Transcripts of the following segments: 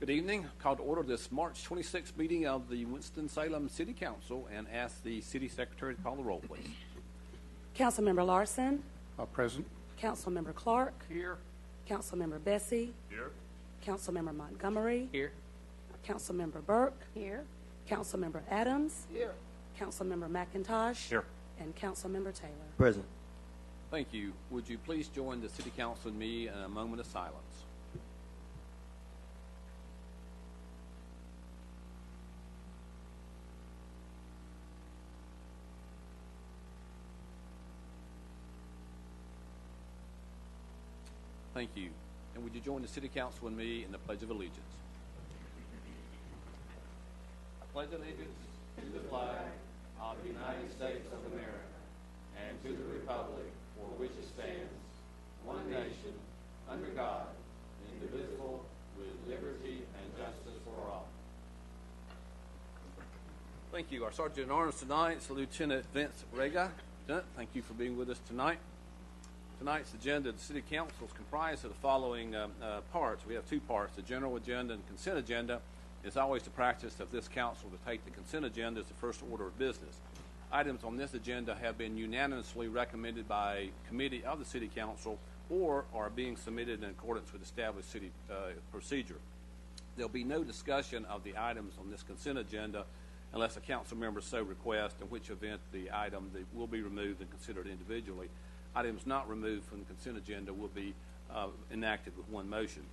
Good evening. Call to order this March 26th meeting of the Winston-Salem City Council and ask the City Secretary to call the roll, please. Councilmember Larson. Present. Councilmember Clark. Here. Councilmember Bessie. Here. Councilmember Montgomery. Here. Councilmember Burke. Here. Councilmember Adams. Here. Councilmember McIntosh. Here. And Councilmember Taylor. Present. Thank you. Would you please join the City Council and me in a moment of silence? Thank you. And would you join the City Council and me in the Pledge of Allegiance? I pledge allegiance to the flag of the United States of America and to the republic for which it stands, one nation, under God, indivisible, with liberty and justice for all. Thank you. Our Sergeant at Arms tonight is Lieutenant Vince Rega. Lieutenant, thank you for being with us tonight. Tonight's agenda of the City Council is comprised of the following parts. We have two parts, the general agenda and consent agenda. It's always the practice of this council to take the consent agenda as the first order of business. Items on this agenda have been unanimously recommended by committee of the City Council or are being submitted in accordance with established city procedure. There'll be no discussion of the items on this consent agenda unless a council member so requests, in which event the item will be removed and considered individually. Items not removed from the consent agenda will be enacted with one motion.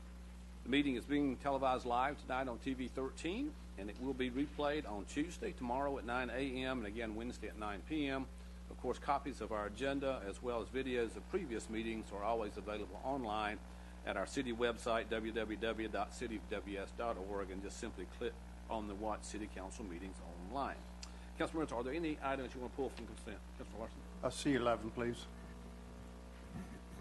The meeting is being televised live tonight on TV 13, and it will be replayed on Tuesday, tomorrow at 9 a.m., and again Wednesday at 9 p.m. Of course, copies of our agenda as well as videos of previous meetings are always available online at our city website, www.cityofws.org, and just simply click on the Watch City Council Meetings online. Council members, are there any items you want to pull from consent? Councilor Larson? C11, please.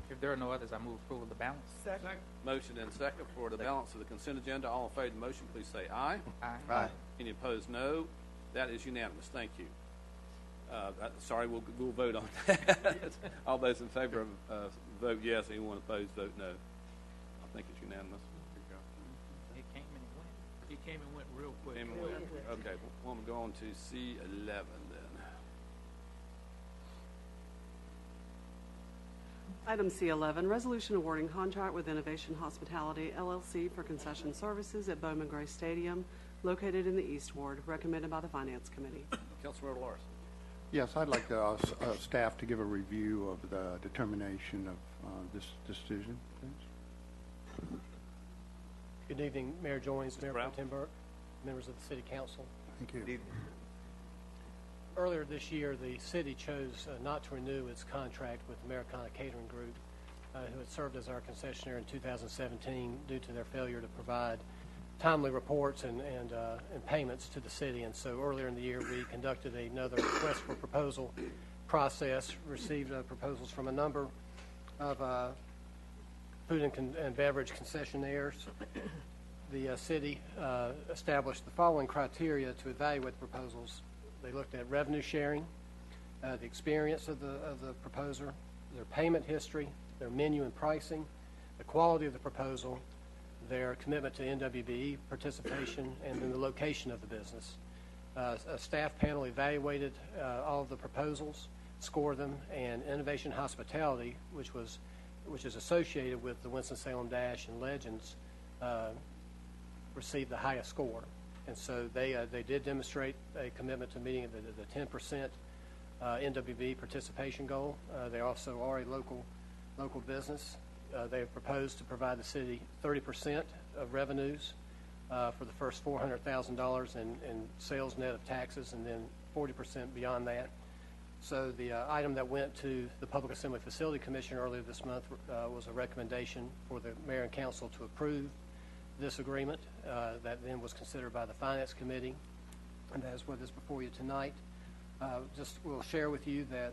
If there are no others, I move approval of the balance. Second. Motion and second for the balance of the consent agenda. All in favor of the motion, please say aye. Aye. Aye. Any opposed, no. That is unanimous. Thank you. Sorry, we'll vote on that. All those in favor vote yes. Anyone opposed, vote no. I think it's unanimous. It came and it went. It came and went real quick. Okay, we'll go on to C11 then. Item C11, resolution awarding contract with Innovation Hospitality, LLC for concession services at Bowman Gray Stadium, located in the East Ward, recommended by the Finance Committee. Councilmember Larson. Yes, I'd like staff to give a review of the determination of this decision, please. Good evening, Mayor Joines, Mayor Brown. Pro Tem Burke, members of the City Council. Thank you. Earlier this year, the city chose not to renew its contract with Americana Catering Group, who had served as our concessionaire in 2017 due to their failure to provide timely reports and payments to the city. And so earlier in the year, we conducted another request for proposal process, received proposals from a number of food and beverage concessionaires. The city established the following criteria to evaluate the proposals. They looked at revenue sharing, the experience of the proposer, their payment history, their menu and pricing, the quality of the proposal, their commitment to NWBE participation, and then the location of the business. A staff panel evaluated all of the proposals, scored them, and Innovation Hospitality, which is associated with the Winston-Salem Dash and Legends, received the highest score. And so they did demonstrate a commitment to meeting the 10% NWB participation goal. They also are a local business. They have proposed to provide the city 30% of revenues for the first $400,000 in sales net of taxes, and then 40% beyond that. So the item that went to the Public Assembly Facility Commission earlier this month was a recommendation for the mayor and council to approve this agreement that then was considered by the Finance Committee, and that is what is before you tonight. Just we'll share with you that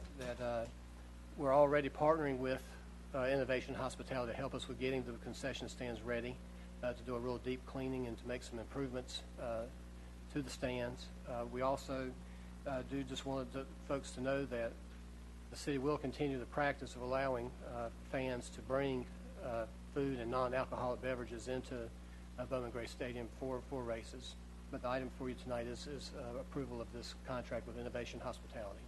we're already partnering with Innovation Hospitality to help us with getting the concession stands ready, to do a real deep cleaning and to make some improvements to the stands. We also do just wanted folks to know that the city will continue the practice of allowing fans to bring food and non-alcoholic beverages into Bowman Gray Stadium for races. But the item for you tonight is approval of this contract with Innovation Hospitality.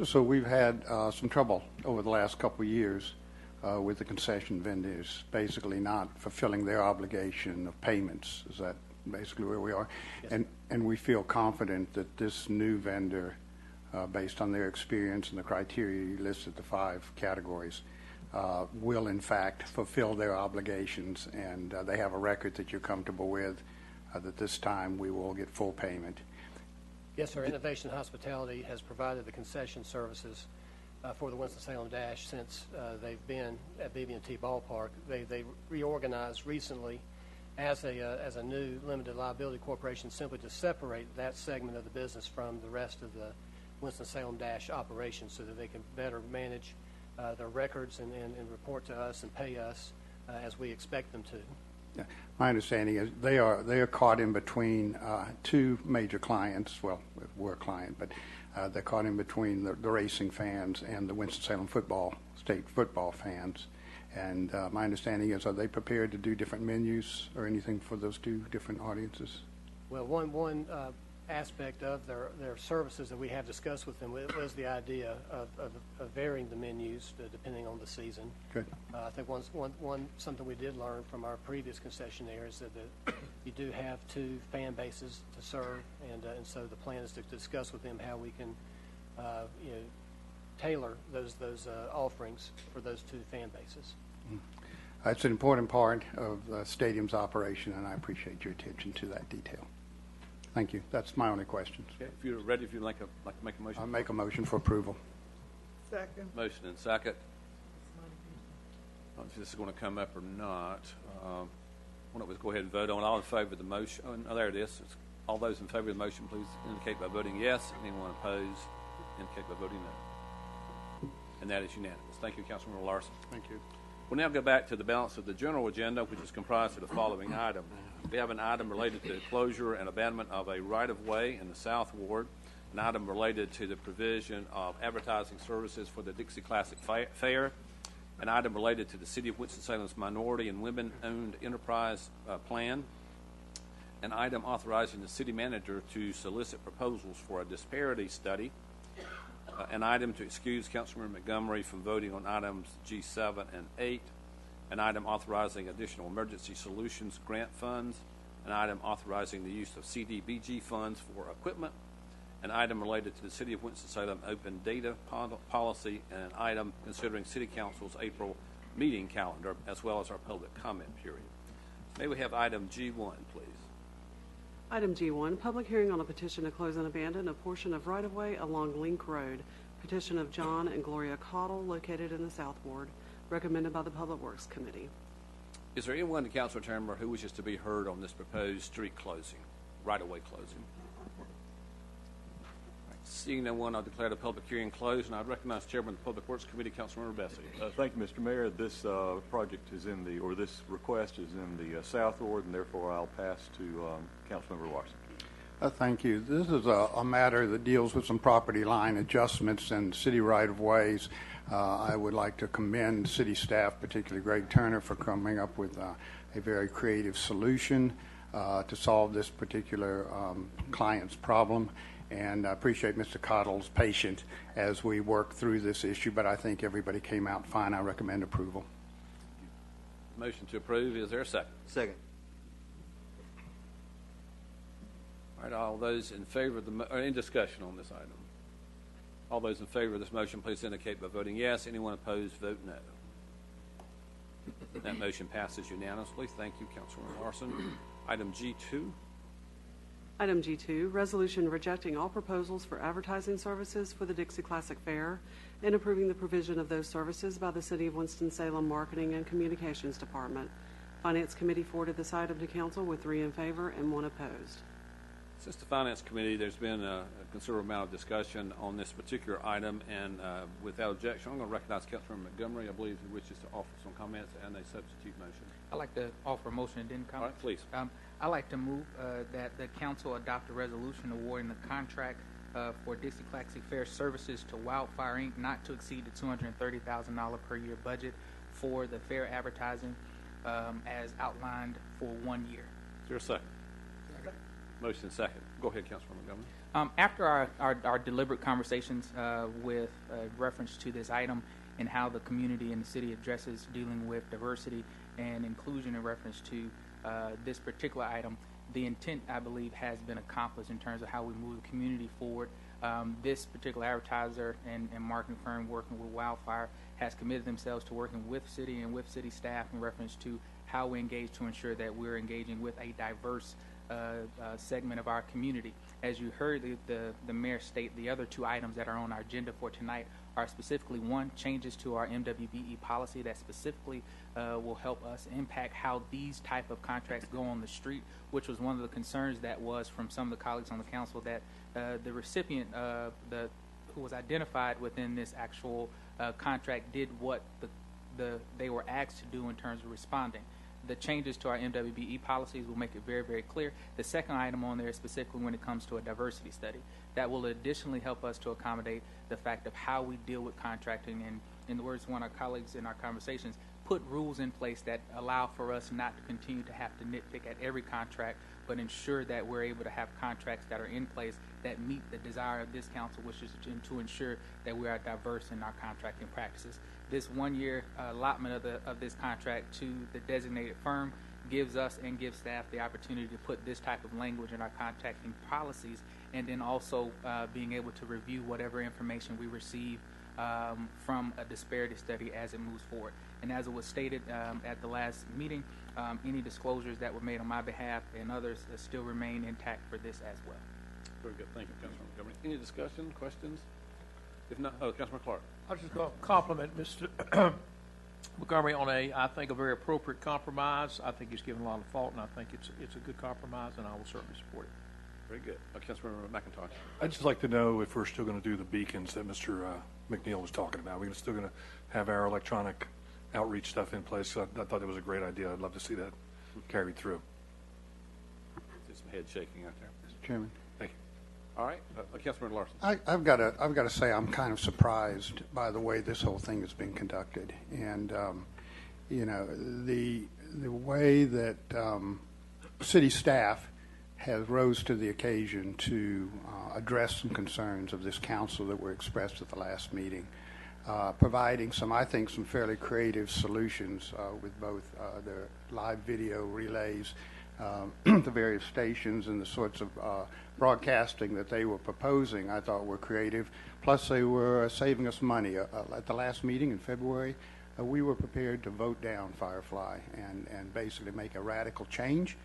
So we've had some trouble over the last couple of years with the concession vendors basically not fulfilling their obligation of payments. Is that basically where we are? Yes. And we feel confident that this new vendor, based on their experience and the criteria you listed, the 5 categories, will in fact fulfill their obligations, and they have a record that you're comfortable with, that this time we will get full payment. Yes, sir. Innovation Hospitality has provided the concession services for the Winston-Salem Dash since they've been at BB&T Ballpark. They reorganized recently as a new limited liability corporation simply to separate that segment of the business from the rest of the Winston-Salem Dash operations so that they can better manage their records and report to us and pay us as we expect them to. Yeah. My understanding is they are caught in between 2 major clients. Well, we're a client, but they're caught in between the racing fans and the Winston-Salem state football fans. And my understanding is, are they prepared to do different menus or anything for those 2 different audiences? Well, one aspect of their services that we have discussed with them was the idea of varying the menus depending on the season. Good. I think something we did learn from our previous concessionaire is that you do have 2 fan bases to serve, and so the plan is to discuss with them how we can tailor those offerings for those 2 fan bases. It's an important part of the stadium's operation, and I appreciate your attention to that detail. Thank you. That's my only questions. Okay, if you're ready, if you'd like to make a motion. I'll make a motion for approval. Second. Motion and second. I don't know if this is going to come up or not. Why don't we go ahead and vote on it? All in favor of the motion? Oh, there it is. All those in favor of the motion, please indicate by voting yes. Anyone opposed, indicate by voting no. And that is unanimous. Thank you, Councilmember Larson. Thank you. We'll now go back to the balance of the general agenda, which is comprised of the following items. We have an item related to the closure and abandonment of a right-of-way in the South Ward, an item related to the provision of advertising services for the Dixie Classic Fair, an item related to the City of Winston-Salem's Minority and Women-Owned Enterprise Plan, an item authorizing the city manager to solicit proposals for a disparity study, an item to excuse Councilmember Montgomery from voting on items G7 and 8, an item authorizing additional emergency solutions grant funds, an item authorizing the use of CDBG funds for equipment, an item related to the City of Winston-Salem open data policy, and an item considering City Council's April meeting calendar, as well as our public comment period. May we have item G1, please? Item G1, public hearing on a petition to close and abandon a portion of right-of-way along Link Road. Petition of John and Gloria Cottle, located in the South Ward, recommended by the Public Works Committee. Is there anyone in the council chamber who wishes to be heard on this proposed street closing, right-of-way closing? Seeing no one, I'll declare the public hearing closed, and I'd recognize Chairman of the Public Works Committee, Councilmember Bessie. Thank you, Mr. Mayor. This project is this request is in the South Ward, and therefore I'll pass to Councilmember Larson. Thank you. This is a matter that deals with some property line adjustments and city right-of-ways. I would like to commend city staff, particularly Greg Turner, for coming up with a very creative solution to solve this particular client's problem. And I appreciate Mr. Cottle's patience as we work through this issue, but I think everybody came out fine. I recommend approval. Motion to approve. Is there a second? Second. All right, all those in favor of the any discussion on this item? All those in favor of this motion, please indicate by voting yes. Anyone opposed, vote no. That motion passes unanimously. Thank you, Councilman Larson. Item G2. Item G2, resolution rejecting all proposals for advertising services for the Dixie Classic Fair and approving the provision of those services by the City of Winston-Salem Marketing and Communications Department. Finance Committee forwarded this item to Council with 3 in favor and 1 opposed. Since the Finance Committee, there's been a considerable amount of discussion on this particular item, and without objection, I'm going to recognize Councilmember Montgomery. I believe he wishes to offer some comments and a substitute motion. I'd like to offer a motion and then comment. All right, please. I'd like to move that the council adopt a resolution awarding the contract for Dixie Classic Fair services to Wildfire Inc. not to exceed the $230,000 per year budget for the fair advertising as outlined for 1 year. Is there a second? Motion second. Go ahead, Councilman Montgomery. After our deliberate conversations with reference to this item and how the community and the city addresses dealing with diversity and inclusion in reference to this particular item, the intent, I believe, has been accomplished in terms of how we move the community forward. This particular advertiser and marketing firm working with Wildfire has committed themselves to working with city and with city staff in reference to how we engage to ensure that we're engaging with a diverse segment of our community. As you heard the mayor state, the other two items that are on our agenda for tonight are specifically, one, changes to our MWBE policy that specifically will help us impact how these type of contracts go on the street, which was one of the concerns that was from some of the colleagues on the council, that the recipient who was identified within this actual contract did what they were asked to do in terms of responding. The changes to our MWBE policies will make it very, very clear. The second item on there is specifically when it comes to a diversity study. That will additionally help us to accommodate the fact of how we deal with contracting, and in the words of one of our colleagues in our conversations, put rules in place that allow for us not to continue to have to nitpick at every contract, but ensure that we're able to have contracts that are in place that meet the desire of this council, which is to ensure that we are diverse in our contracting practices. This 1 year allotment of this contract to the designated firm gives us and gives staff the opportunity to put this type of language in our contracting policies, and then also being able to review whatever information we receive from a disparity study as it moves forward. And as it was stated at the last meeting, any disclosures that were made on my behalf and others still remain intact for this as well. Very good. Thank you, Councilman Montgomery. Any discussion, questions? If not, Councilman Clark. I was just going to compliment Mr. Montgomery on I think, a very appropriate compromise. I think he's given a lot of thought, and I think it's a good compromise, and I will certainly support it. Very good. Councilmember McIntosh. I'd just like to know if we're still going to do the beacons that Mr. McNeil was talking about. We're still going to have our electronic outreach stuff in place. So I thought it was a great idea. I'd love to see that carried through. There's some head shaking out there. Mr. Chairman. Thank you. All right, Councilman Larson. I've got to say I'm kind of surprised by the way this whole thing has been conducted, and you know, the way that city staff has rose to the occasion to address some concerns of this council that were expressed at the last meeting, providing I think some fairly creative solutions with both the live video relays, the various stations, and the sorts of broadcasting that they were proposing, I thought were creative. Plus, they were saving us money. At the last meeting in February, we were prepared to vote down Firefly and basically make a radical change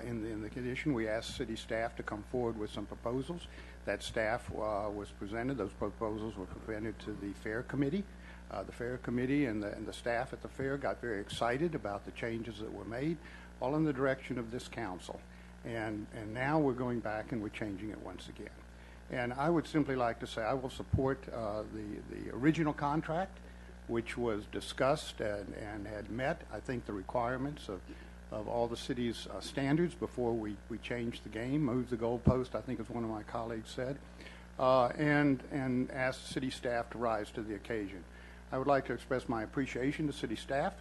in the condition. We asked city staff to come forward with some proposals. That staff was presented. Those proposals were presented to the Fair Committee. The Fair Committee and the staff at the Fair got very excited about the changes that were made, all in the direction of this council. And now we're going back and we're changing it once again. And I would simply like to say I will support the original contract, which was discussed and had met, I think, the requirements of all the city's standards before we changed the game, moved the goalpost, I think as one of my colleagues said, and asked city staff to rise to the occasion. I would like to express my appreciation to city staff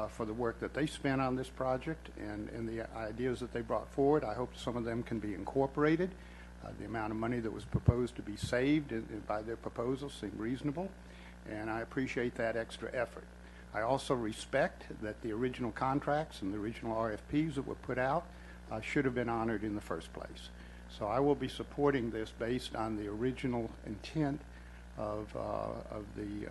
for the work that they spent on this project and the ideas that they brought forward. I hope some of them can be incorporated. The amount of money that was proposed to be saved by their proposal seemed reasonable, and I appreciate that extra effort. I also respect that the original contracts and the original RFPs that were put out should have been honored in the first place. So I will be supporting this based on the original intent of the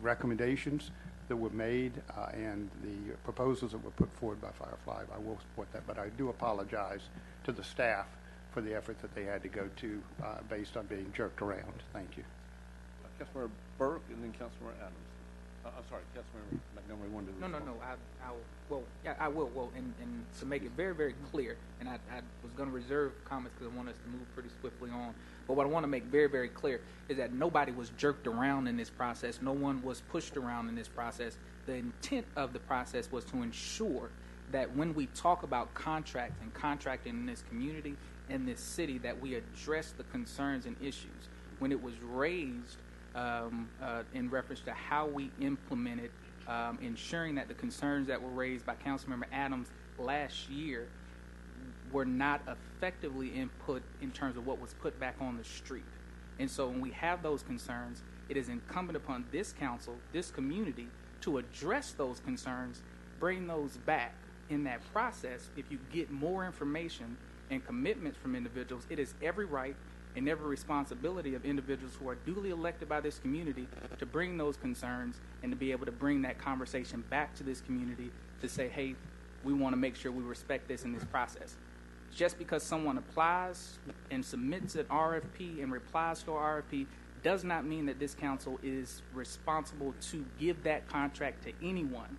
recommendations that were made and the proposals that were put forward by Firefly. I will support that, but I do apologize to the staff for the effort that they had to go to based on being jerked around. Thank you. Councilmember Burke and then Councilmember Adams. I'm sorry, Councilmember Montgomery wanted to respond. No. I will. Well, and to make it very, very clear, and I was going to reserve comments because I want us to move pretty swiftly on. But what I want to make very, very clear is that nobody was jerked around in this process. No one was pushed around in this process. The intent of the process was to ensure that when we talk about contracts and contracting in this community and this city, that we address the concerns and issues. When it was raised in reference to how we implemented ensuring that the concerns that were raised by Councilmember Adams last year were not effectively input in terms of what was put back on the street. And so when we have those concerns, it is incumbent upon this council, this community, to address those concerns, bring those back. In that process, if you get more information and commitments from individuals, it is every right and every responsibility of individuals who are duly elected by this community to bring those concerns and to be able to bring that conversation back to this community to say, hey, we want to make sure we respect this in this process. Just because someone applies and submits an RFP and replies to our RFP does not mean that this council is responsible to give that contract to anyone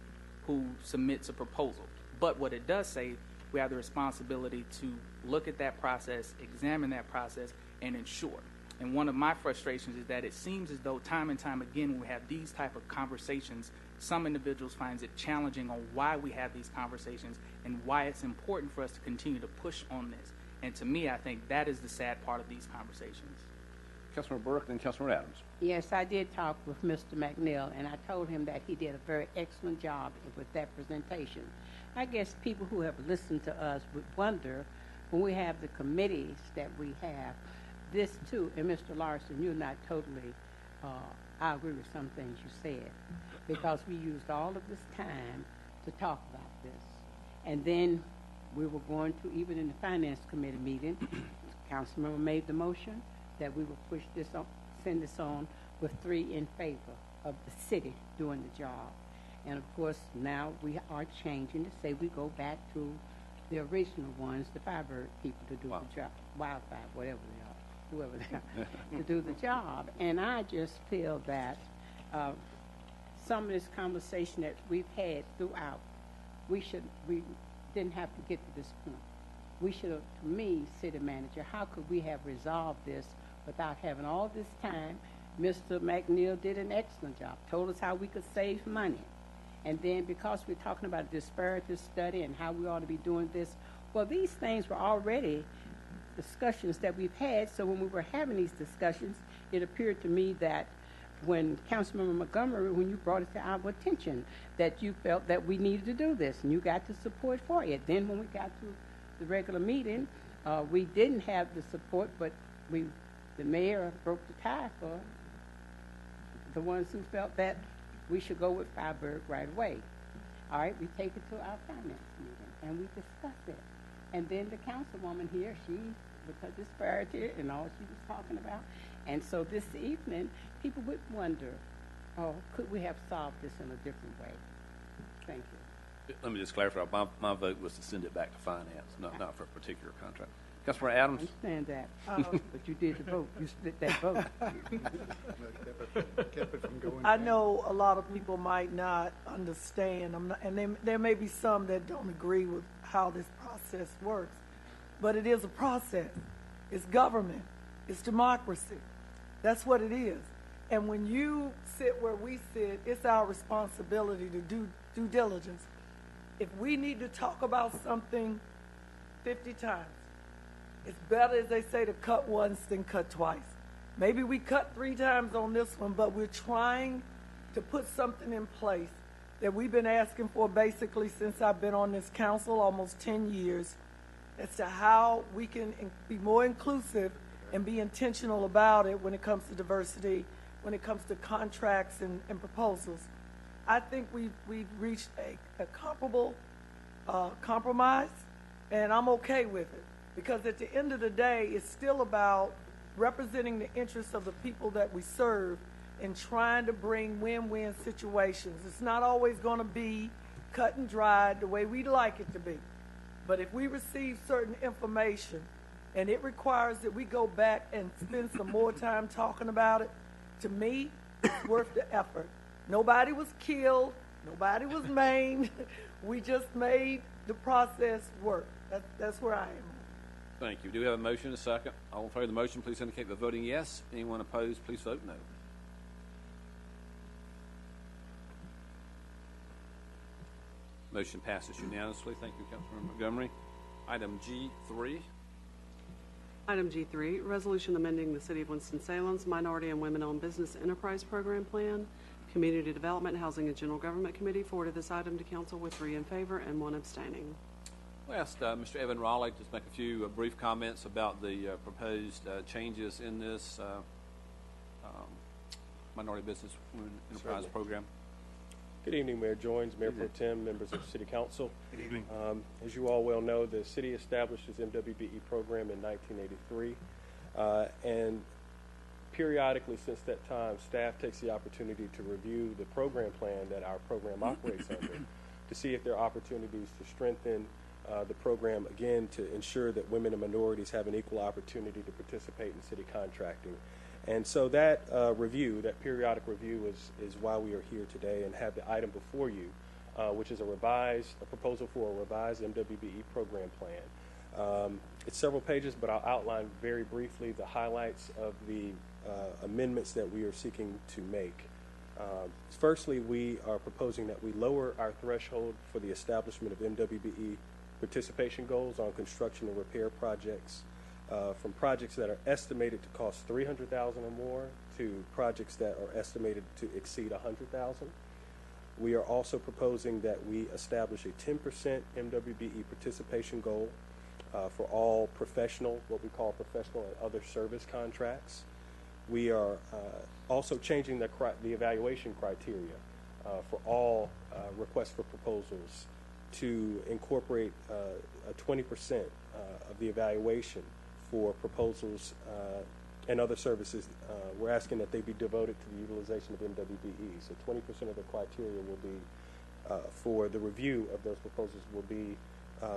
who submits a proposal. But what it does say, we have the responsibility to look at that process, examine that process, and ensure. And one of my frustrations is that it seems as though time and time again when we have these type of conversations, some individuals find it challenging on why we have these conversations and why it's important for us to continue to push on this. And to me, I think that is the sad part of these conversations. Councilmember Burke and Councilmember Adams. Yes, I did talk with Mr. McNeil, and I told him that he did a very excellent job with that presentation. I guess people who have listened to us would wonder, when we have the committees that we have, this too, and Mr. Larson, you're not totally, I agree with some things you said, because we used all of this time to talk about this. And then we were going to, even in the Finance Committee meeting, Councilmember made the motion that we would push this on, send this on with 3 in favor of the city doing the job. And of course, now we are changing to say we go back to the original ones, the Firebird people, to do the job, wildfire, whatever they are, whoever they are, to do the job. And I just feel that some of this conversation that we've had throughout, we didn't have to get to this point. We should have, to me, city manager, how could we have resolved this without having all this time? Mr. McNeil did an excellent job, told us how we could save money. And then because we're talking about a disparity study and how we ought to be doing this, well, these things were already discussions that we've had. So when we were having these discussions, it appeared to me that when Councilmember Montgomery, when you brought it to our attention, that you felt that we needed to do this and you got the support for it. Then when we got to the regular meeting, we didn't have the support, but the mayor broke the tie for the ones who felt that we should go with Firebird right away. All right, we take it to our finance meeting and we discuss it. And then the councilwoman here, she, with her disparity and all she was talking about. And so this evening, people would wonder, could we have solved this in a different way? Thank you. Let me just clarify. My vote was to send it back to finance, not for a particular contract. Councilmember Adams. I understand that, but you did the vote. You split that vote. Kept it from going I down. know a lot of people might not understand, and there may be some that don't agree with how this process works, but it is a process. It's government. It's democracy. That's what it is. And when you sit where we sit, it's our responsibility to do due diligence. If we need to talk about something 50 times, it's better, as they say, to cut once than cut twice. Maybe we cut 3 times on this one, but we're trying to put something in place that we've been asking for basically since I've been on this council, almost 10 years, as to how we can be more inclusive and be intentional about it when it comes to diversity, when it comes to contracts and proposals. I think we've reached a comparable compromise, and I'm okay with it. Because at the end of the day, it's still about representing the interests of the people that we serve and trying to bring win-win situations. It's not always going to be cut and dried the way we'd like it to be. But if we receive certain information and it requires that we go back and spend some more time talking about it, to me, it's worth the effort. Nobody was killed. Nobody was maimed. We just made the process work. That's where I am. Thank you. Do we have a motion and a second? All in favor of the motion, please indicate by voting yes. Anyone opposed, please vote no. Motion passes unanimously. Thank you, Councilmember Montgomery. Item G3. Item G3, resolution amending the City of Winston-Salem's Minority and Women-Owned Business Enterprise Program Plan Community Development, Housing, and General Government Committee forwarded this item to council with 3 in favor and 1 abstaining. We'll ask Mr. Evan Raleigh to just make a few brief comments about the proposed changes in this Minority Business Women Enterprise Certainly. Program. Good evening, Mayor Joines, Mayor Pro Tem, members of City Council. Good evening. As you all well know, the city established its MWBE program in 1983, and periodically since that time, staff takes the opportunity to review the program plan that our program operates under to see if there are opportunities to strengthen the program, again, to ensure that women and minorities have an equal opportunity to participate in city contracting. And so that review, that periodic review, is why we are here today and have the item before you, which is a proposal for a revised MWBE program plan. It's several pages, but I'll outline very briefly the highlights of the amendments that we are seeking to make. Firstly, we are proposing that we lower our threshold for the establishment of MWBE participation goals on construction and repair projects from projects that are estimated to cost $300,000 or more to projects that are estimated to exceed $100,000. We are also proposing that we establish a 10% MWBE participation goal for all professional, what we call professional and other service contracts. We are also changing the evaluation criteria for all requests for proposals to incorporate a 20% of the evaluation for proposals and other services. We're asking that they be devoted to the utilization of MWBE. So 20% of the criteria will be, for the review of those proposals, will be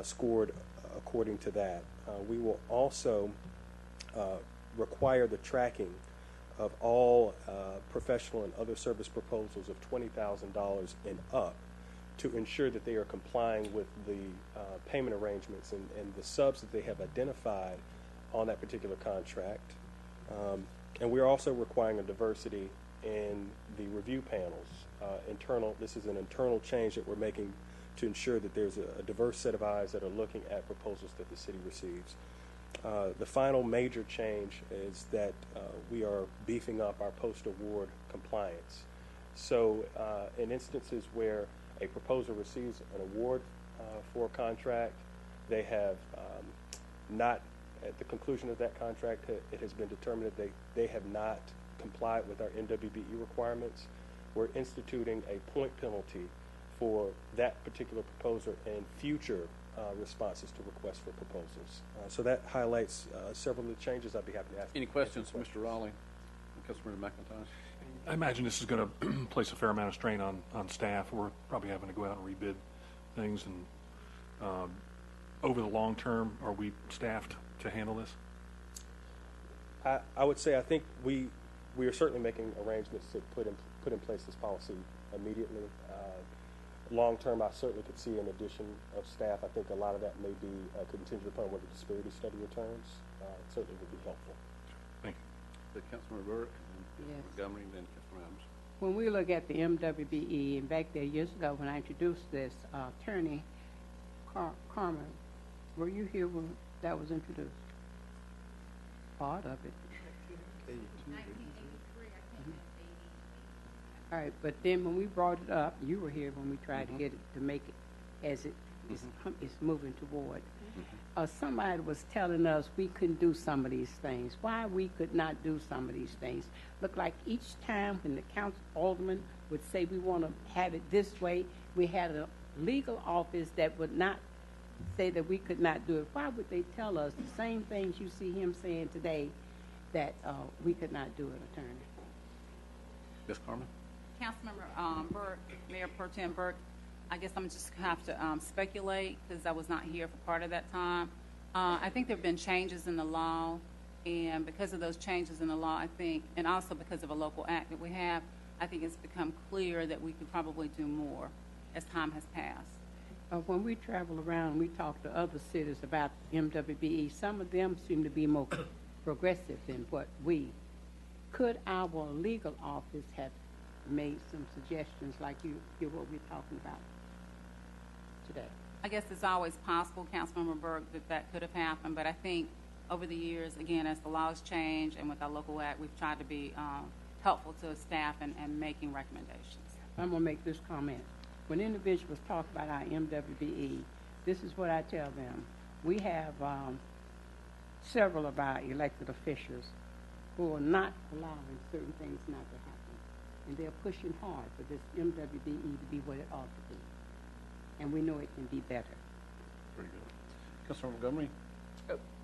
scored according to that. We will also require the tracking of all professional and other service proposals of $20,000 and up to ensure that they are complying with the payment arrangements and the subs that they have identified on that particular contract. And we're also requiring a diversity in the review panels. This is an internal change that we're making to ensure that there's a diverse set of eyes that are looking at proposals that the city receives. The final major change is that we are beefing up our post-award compliance. So in instances where a proposer receives an award for a contract, they have not, at the conclusion of that contract, it has been determined that they have not complied with our MWBE requirements. We're instituting a point penalty for that particular proposer and future responses to requests for proposals. So that highlights several of the changes. I'd be happy to ask. Any questions, Mr. Raleigh? Councilmember McIntosh? I imagine this is going to place a fair amount of strain on staff. We're probably having to go out and rebid things. And over the long term, are we staffed to handle this? I would say I think we are certainly making arrangements to put in place this policy immediately. Long term, I certainly could see an addition of staff. I think a lot of that may be contingent upon what the disparity study returns. It certainly would be helpful. Thank you. Councilmember Burke, Yes. Montgomery, and then Councilmember Adams. When we look at the MWBE, and back there years ago when I introduced this, Attorney Carmen, were you here when that was introduced? Part of it. 1983, I came in 80. All right, but then when we brought it up, you were here when we tried to get it to make it as it is moving toward. Somebody was telling us we couldn't do some of these things. Why we could not do some of these things? Look like each time when the council alderman would say we want to have it this way, we had a legal office that would not say that we could not do it. Why would they tell us the same things you see him saying today that we could not do it, Attorney? Yes, Carmen? Councilmember Burke, Mayor Pro Tem Burke, I guess I'm just going to have to speculate because I was not here for part of that time. I think there have been changes in the law, and because of those changes in the law, I think, and also because of a local act that we have, I think it's become clear that we could probably do more as time has passed. When we travel around, we talk to other cities about MWBE. Some of them seem to be more progressive than what we. Could our legal office have made some suggestions like what we're talking about today? I guess it's always possible, Councilmember Burke, that could have happened, but I think over the years, again, as the laws change and with our local act, we've tried to be helpful to staff and making recommendations. I'm going to make this comment. When individuals talk about our MWBE, this is what I tell them. We have several of our elected officials who are not allowing certain things not to happen. And they're pushing hard for this MWBE to be what it ought to be. And we know it can be better. Very good. Councilor Montgomery?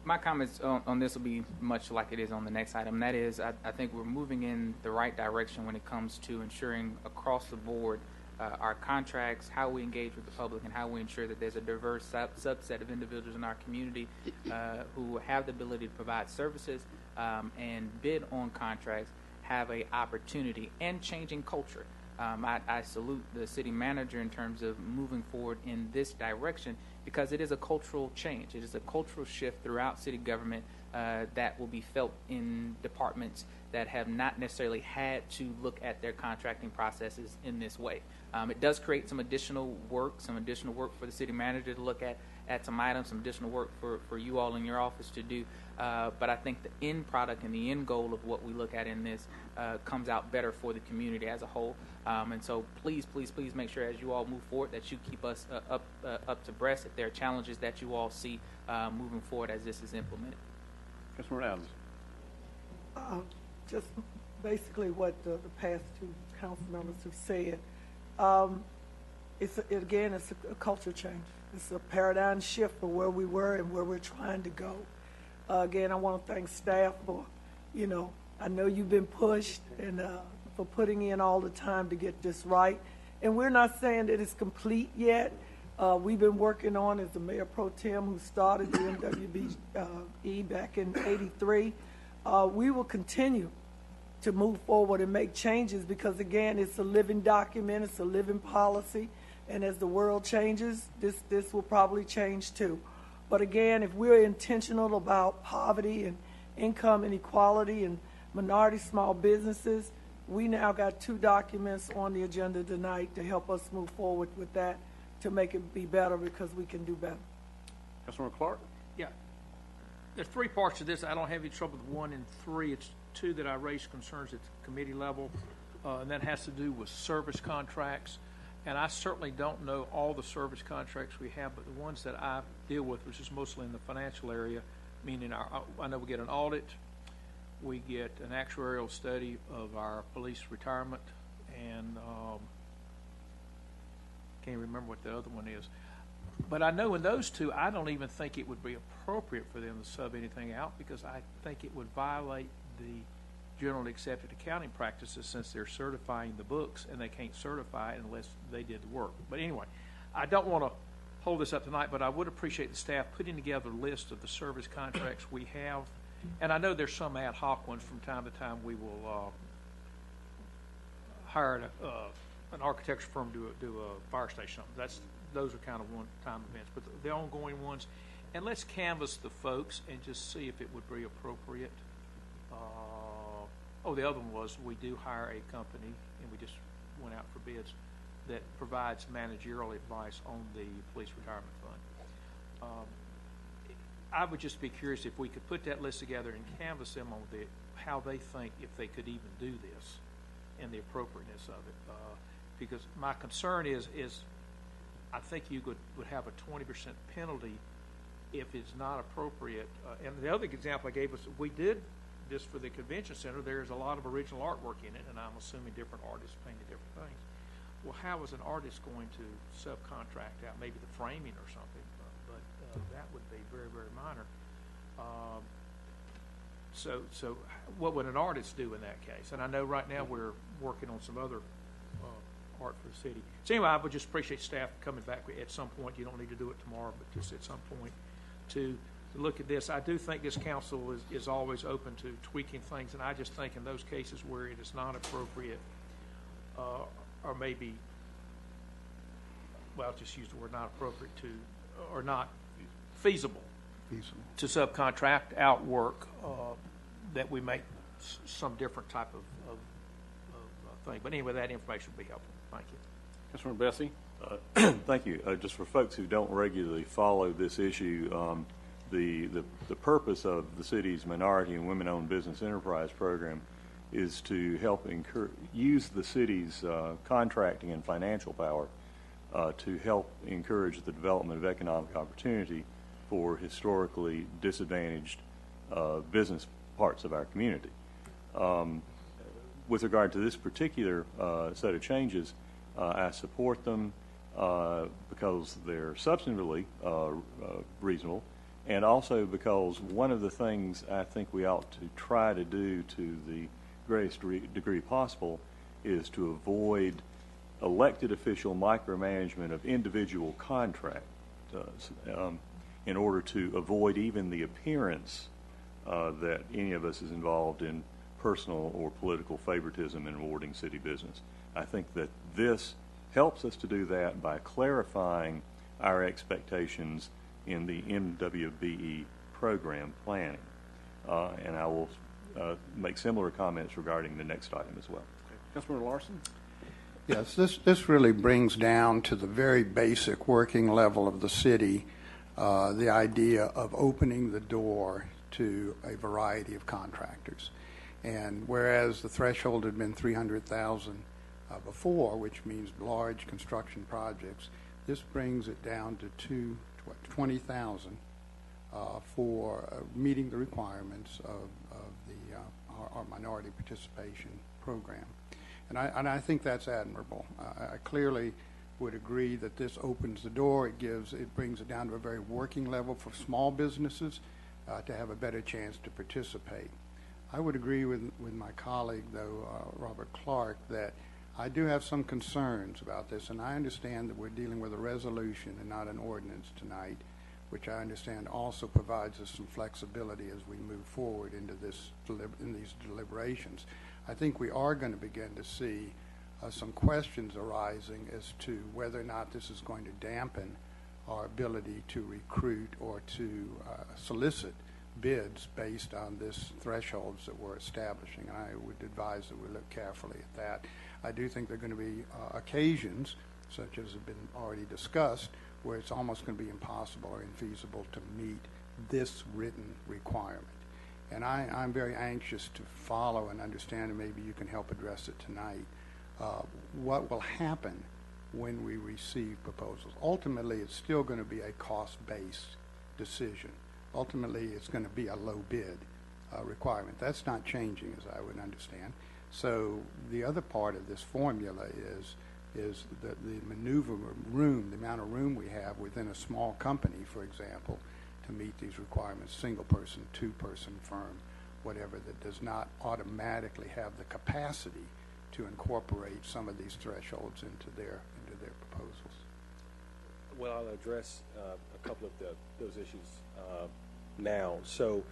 My comments on this will be much like it is on the next item. That is, I think we're moving in the right direction when it comes to ensuring across the board our contracts, how we engage with the public, and how we ensure that there's a diverse subset of individuals in our community who have the ability to provide services and bid on contracts, have a opportunity, and changing culture. I salute the city manager in terms of moving forward in this direction because it is a cultural change. It is a cultural shift throughout city government that will be felt in departments that have not necessarily had to look at their contracting processes in this way. It does create some additional work for the city manager to look at some items, some additional work for you all in your office to do. But I think the end product and the end goal of what we look at in this comes out better for the community as a whole. And so please make sure as you all move forward that you keep us up to breast if there are challenges that you all see moving forward as this is implemented. Councilor Adams? Just basically what the past two council members have said. It's a culture change. It's a paradigm shift for where we were and where we're trying to go. Again, I want to thank staff for, I know you've been pushed and for putting in all the time to get this right. And we're not saying that it's complete yet. We've been working on, as the Mayor Pro Tem who started the MWBE back in '83, we will continue to move forward and make changes because, again, it's a living document, it's a living policy, and as the world changes, this will probably change too. But again, if we're intentional about poverty and income inequality and minority small businesses, we now got 2 documents on the agenda tonight to help us move forward with that to make it be better because we can do better. Councilor Clark? Yeah. There's 3 parts to this. I don't have any trouble with 1 and 3. It's 2 that I raised concerns at the committee level, and that has to do with service contracts. And I certainly don't know all the service contracts we have, but the ones that I deal with, which is mostly in the financial area, meaning I know we get an audit, we get an actuarial study of our police retirement, and can't remember what the other one is. But I know in those 2, I don't even think it would be appropriate for them to sub anything out because I think it would violate the generally accepted accounting practices since they're certifying the books and they can't certify it unless they did the work. But anyway, I don't want to hold this up tonight, but I would appreciate the staff putting together a list of the service contracts we have. And I know there's some ad hoc ones from time to time. We will hire an architecture firm to do a fire station. Those are kind of one-time events, but the ongoing ones. And let's canvass the folks and just see if it would be appropriate. The other one was we do hire a company, and we just went out for bids, that provides managerial advice on the police retirement fund. I would just be curious if we could put that list together and canvass them on how they think if they could even do this and the appropriateness of it. Because my concern is I think you would have a 20% penalty if it's not appropriate. And the other example I gave was we did this for the convention center. There's a lot of original artwork in it, and I'm assuming different artists painted different things. Well, how is an artist going to subcontract out maybe the framing or something? But that would be very, very minor. So what would an artist do in that case? And I know right now we're working on some other art for the city. So anyway, I would just appreciate staff coming back at some point. You don't need to do it tomorrow, but just at some point to look at this. I do think this council is always open to tweaking things, and I just think in those cases where it is not appropriate or maybe, well, I'll just use the word not appropriate to, or not feasible to subcontract out work, that we make some different type of thing. But anyway, that information would be helpful. Thank you. Councilor Bessie? Thank you. Just for folks who don't regularly follow this issue, the purpose of the city's minority and women-owned business enterprise program is to help use the city's contracting and financial power to help encourage the development of economic opportunity for historically disadvantaged business parts of our community. With regard to this particular set of changes, I support them because they're substantively reasonable, and also because one of the things I think we ought to try to do to the greatest degree possible is to avoid elected official micromanagement of individual contracts in order to avoid even the appearance that any of us is involved in personal or political favoritism in awarding city business. I think that this helps us to do that by clarifying our expectations in the MWBE program planning. And I will make similar comments regarding the next item as well. Councilmember Larson? Yes, this really brings down to the very basic working level of the city the idea of opening the door to a variety of contractors. And whereas the threshold had been 300,000 before, which means large construction projects, this brings it down to 20,000 for meeting the requirements of our minority participation program. And I think that's admirable. I clearly would agree that this opens the door. It brings it down to a very working level for small businesses to have a better chance to participate. I would agree with my colleague, though, Robert Clark, that I do have some concerns about this, and I understand that we're dealing with a resolution and not an ordinance tonight, which I understand also provides us some flexibility as we move forward into these deliberations. I think we are going to begin to see some questions arising as to whether or not this is going to dampen our ability to recruit or to solicit bids based on this thresholds that we're establishing. And I would advise that we look carefully at that. I do think there are going to be occasions, such as have been already discussed, where it's almost going to be impossible or infeasible to meet this written requirement. And I'm very anxious to follow and understand, and maybe you can help address it tonight, what will happen when we receive proposals. Ultimately, it's still going to be a cost-based decision. Ultimately, it's going to be a low bid requirement. That's not changing, as I would understand. So the other part of this formula is the maneuver room, the amount of room we have within a small company, for example, to meet these requirements, single-person, two-person firm, whatever, that does not automatically have the capacity to incorporate some of these thresholds into their proposals. Well, I'll address a couple of those issues now. So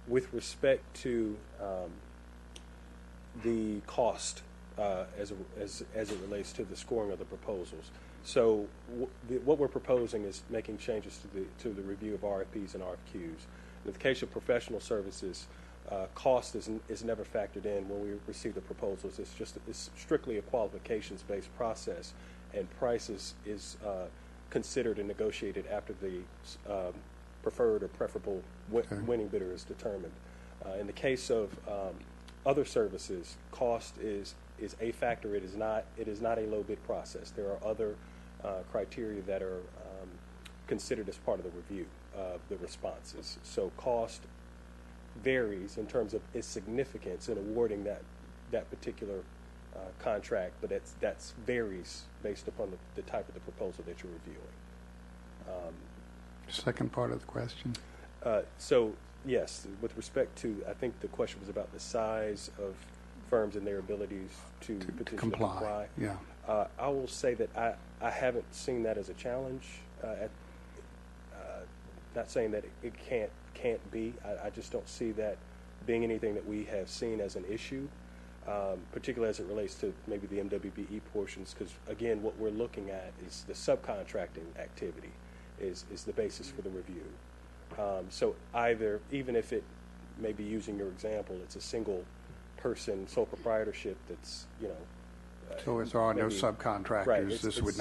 with respect to the cost as it relates to the scoring of the proposals, so what we're proposing is making changes to the review of RFPs and RFQs. In the case of professional services, cost is never factored in when we receive the proposals. It's strictly a qualifications-based process, and price is considered and negotiated after the preferred or preferable winning bidder is determined. In the case of other services, cost is a factor. It is not a low bid process. There are other criteria that are considered as part of the review of the responses. So cost varies in terms of its significance in awarding that particular contract, but that varies based upon the type of the proposal that you're reviewing. Second part of the question? So yes, with respect to, I think the question was about the size of firms and their abilities to potentially comply. Yeah. I will say that I haven't seen that as a challenge. Not saying that it can't be. I just don't see that being anything that we have seen as an issue, particularly as it relates to maybe the MWBE portions, because again, what we're looking at is the subcontracting activity is the basis for the review. So even if it, maybe using your example, it's a single person sole proprietorship that's, so if there are no subcontractors, right, this would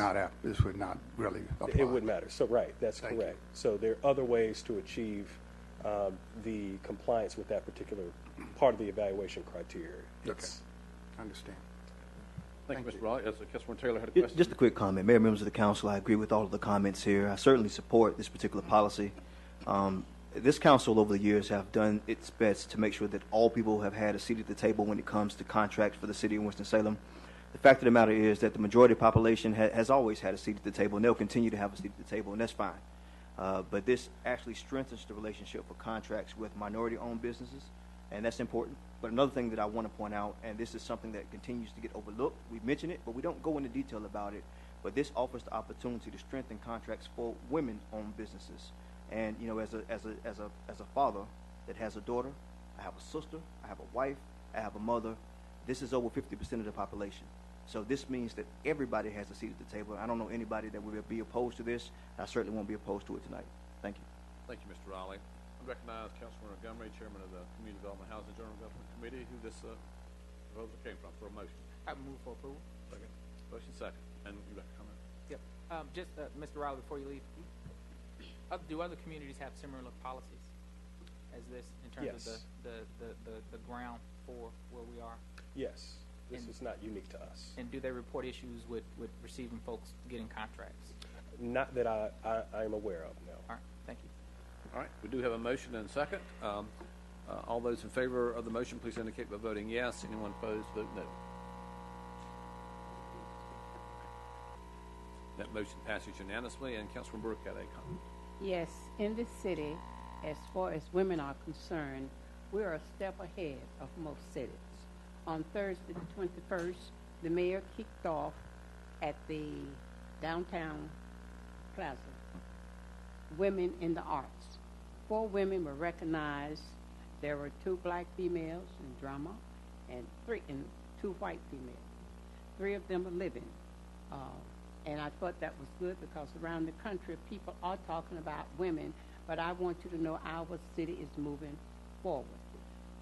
not really apply. It wouldn't matter. So right, that's correct. So there are other ways to achieve the compliance with that particular part of the evaluation criteria. It's, Understand. Thank you, Mr. Raleigh. Yes, Councilman Taylor had a question. Just a quick comment. Mayor, members of the council, I agree with all of the comments here. I certainly support this particular policy. This council over the years have done its best to make sure that all people have had a seat at the table when it comes to contracts for the city of Winston-Salem. The fact of the matter is that the majority of the population has always had a seat at the table, and they'll continue to have a seat at the table, and that's fine. But this actually strengthens the relationship for contracts with minority-owned businesses, and that's important. But another thing that I want to point out, and this is something that continues to get overlooked, we mention it, but we don't go into detail about it, but this offers the opportunity to strengthen contracts for women-owned businesses. And, you know, as a father that has a daughter, I have a sister, I have a wife, I have a mother, this is over 50% of the population. So this means that everybody has a seat at the table. I don't know anybody that would be opposed to this. I certainly won't be opposed to it tonight. Thank you. Thank you, Mr. Raleigh. I recognize Councilman Montgomery, Chairman of the Community Development Housing General Government Committee, who this proposal came from, for a motion. I move for approval. Second. Motion second. And you got a comment? Yep. Just, Mr. Raleigh, before you leave, do other communities have similar policies as this in terms Yes. of the ground for where we are? yes, this is not unique to us. And do they report issues with receiving folks getting contracts? Not that I am aware of, no. All right, thank you. All right, we do have a motion and a second. All those in favor of the motion, please indicate by voting yes. Anyone opposed, vote no. That motion passes unanimously, and Councilman Burke had a comment. Yes, in this city, as far as women are concerned, we're a step ahead of most cities. On Thursday, the 21st, the mayor kicked off at the downtown plaza, Women in the Arts. 4 women were recognized. There were 2 black females in drama and 2 white females. 3 of them are living. And I thought that was good because around the country people are talking about women, but I want you to know our city is moving forward.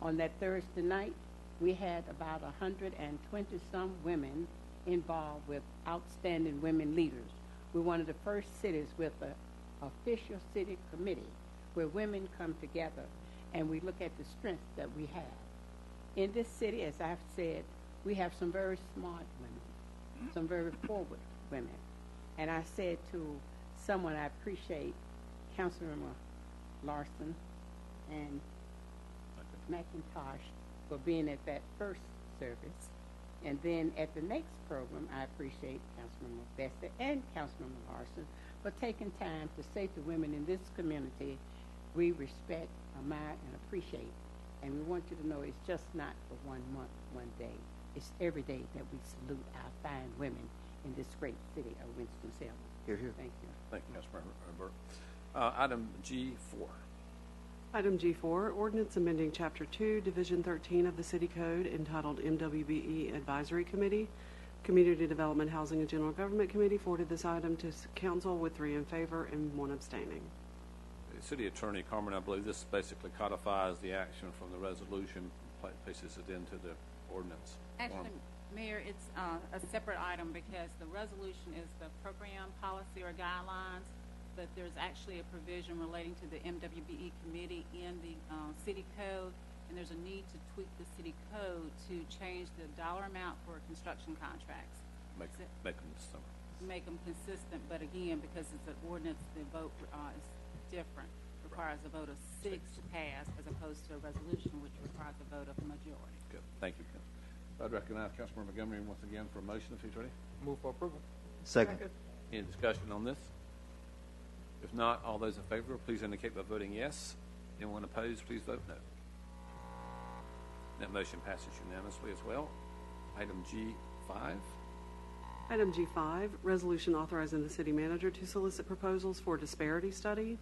On that Thursday night, we had about 120-some women involved with outstanding women leaders. We're one of the first cities with an official city committee where women come together and we look at the strength that we have. In this city, as I've said, we have some very smart women, some very forward women. And I said to someone, I appreciate Councilmember Larson and McIntosh for being at that first service. And then at the next program, I appreciate Councilmember Bessie and Councilmember Larson for taking time to say to women in this community, we respect, admire, and appreciate. And we want you to know it's just not for 1 month, 1 day. It's every day that we salute our fine women in this great city of Winston-Salem. Here, here. Thank you, Councilmember Burke. Item G4. Item G4, ordinance amending Chapter 2, Division 13 of the City Code entitled MWBE Advisory Committee. Community Development, Housing, and General Government Committee forwarded this item to Council with 3 in favor and 1 abstaining. The City Attorney Carmen, I believe this basically codifies the action from the resolution, places it into the ordinance. Actually, Mayor, it's a separate item because the resolution is the program policy or guidelines, but there's actually a provision relating to the MWBE committee in the city code, and there's a need to tweak the city code to change the dollar amount for construction contracts. Make them similar. Make them consistent, but again, because it's an ordinance, the vote is different. Requires a vote of 6 to pass as opposed to a resolution which requires a vote of a majority. Good. Thank you. I'd recognize Councilmember Montgomery once again for a motion if he's ready. Move for approval. Second. Any discussion on this? If not, all those in favor, please indicate by voting yes. Anyone opposed, please vote no. That motion passes unanimously as well. Item G5. Item G5, resolution authorizing the city manager to solicit proposals for disparity study.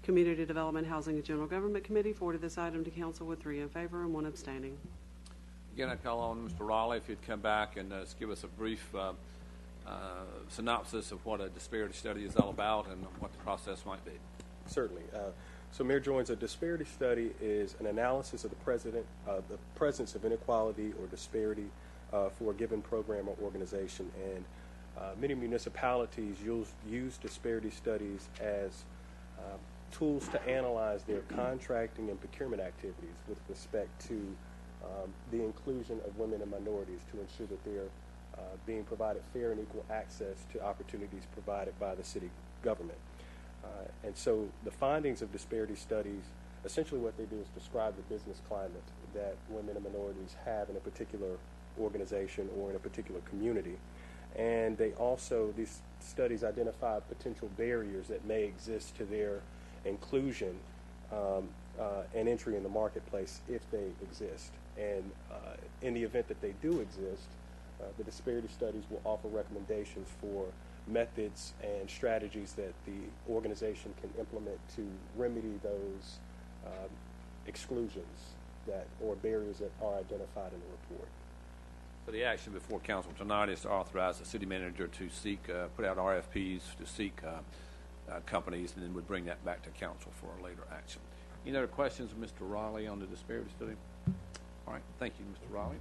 Community Development, Housing, and General Government Committee forwarded this item to council with 3 in favor and 1 abstaining. Again, I call on Mr. Raleigh if you'd come back and give us a brief synopsis of what a disparity study is all about and what the process might be. Certainly. So, Mayor Joins, a disparity study is an analysis of the presence of inequality or disparity for a given program or organization. And many municipalities use disparity studies as tools to analyze their contracting and procurement activities with respect to the inclusion of women and minorities to ensure that they're being provided fair and equal access to opportunities provided by the city government. And so the findings of disparity studies, essentially what they do is describe the business climate that women and minorities have in a particular organization or in a particular community. And they also, these studies identify potential barriers that may exist to their inclusion and entry in the marketplace if they exist. And in the event that they do exist, the disparity studies will offer recommendations for methods and strategies that the organization can implement to remedy those exclusions or barriers that are identified in the report. So the action before council tonight is to authorize the city manager to seek, put out RFPs to seek companies, and then we'd bring that back to council for a later action. Any other questions of Mr. Raleigh on the disparity study? All right, thank you, Mr. Raleigh.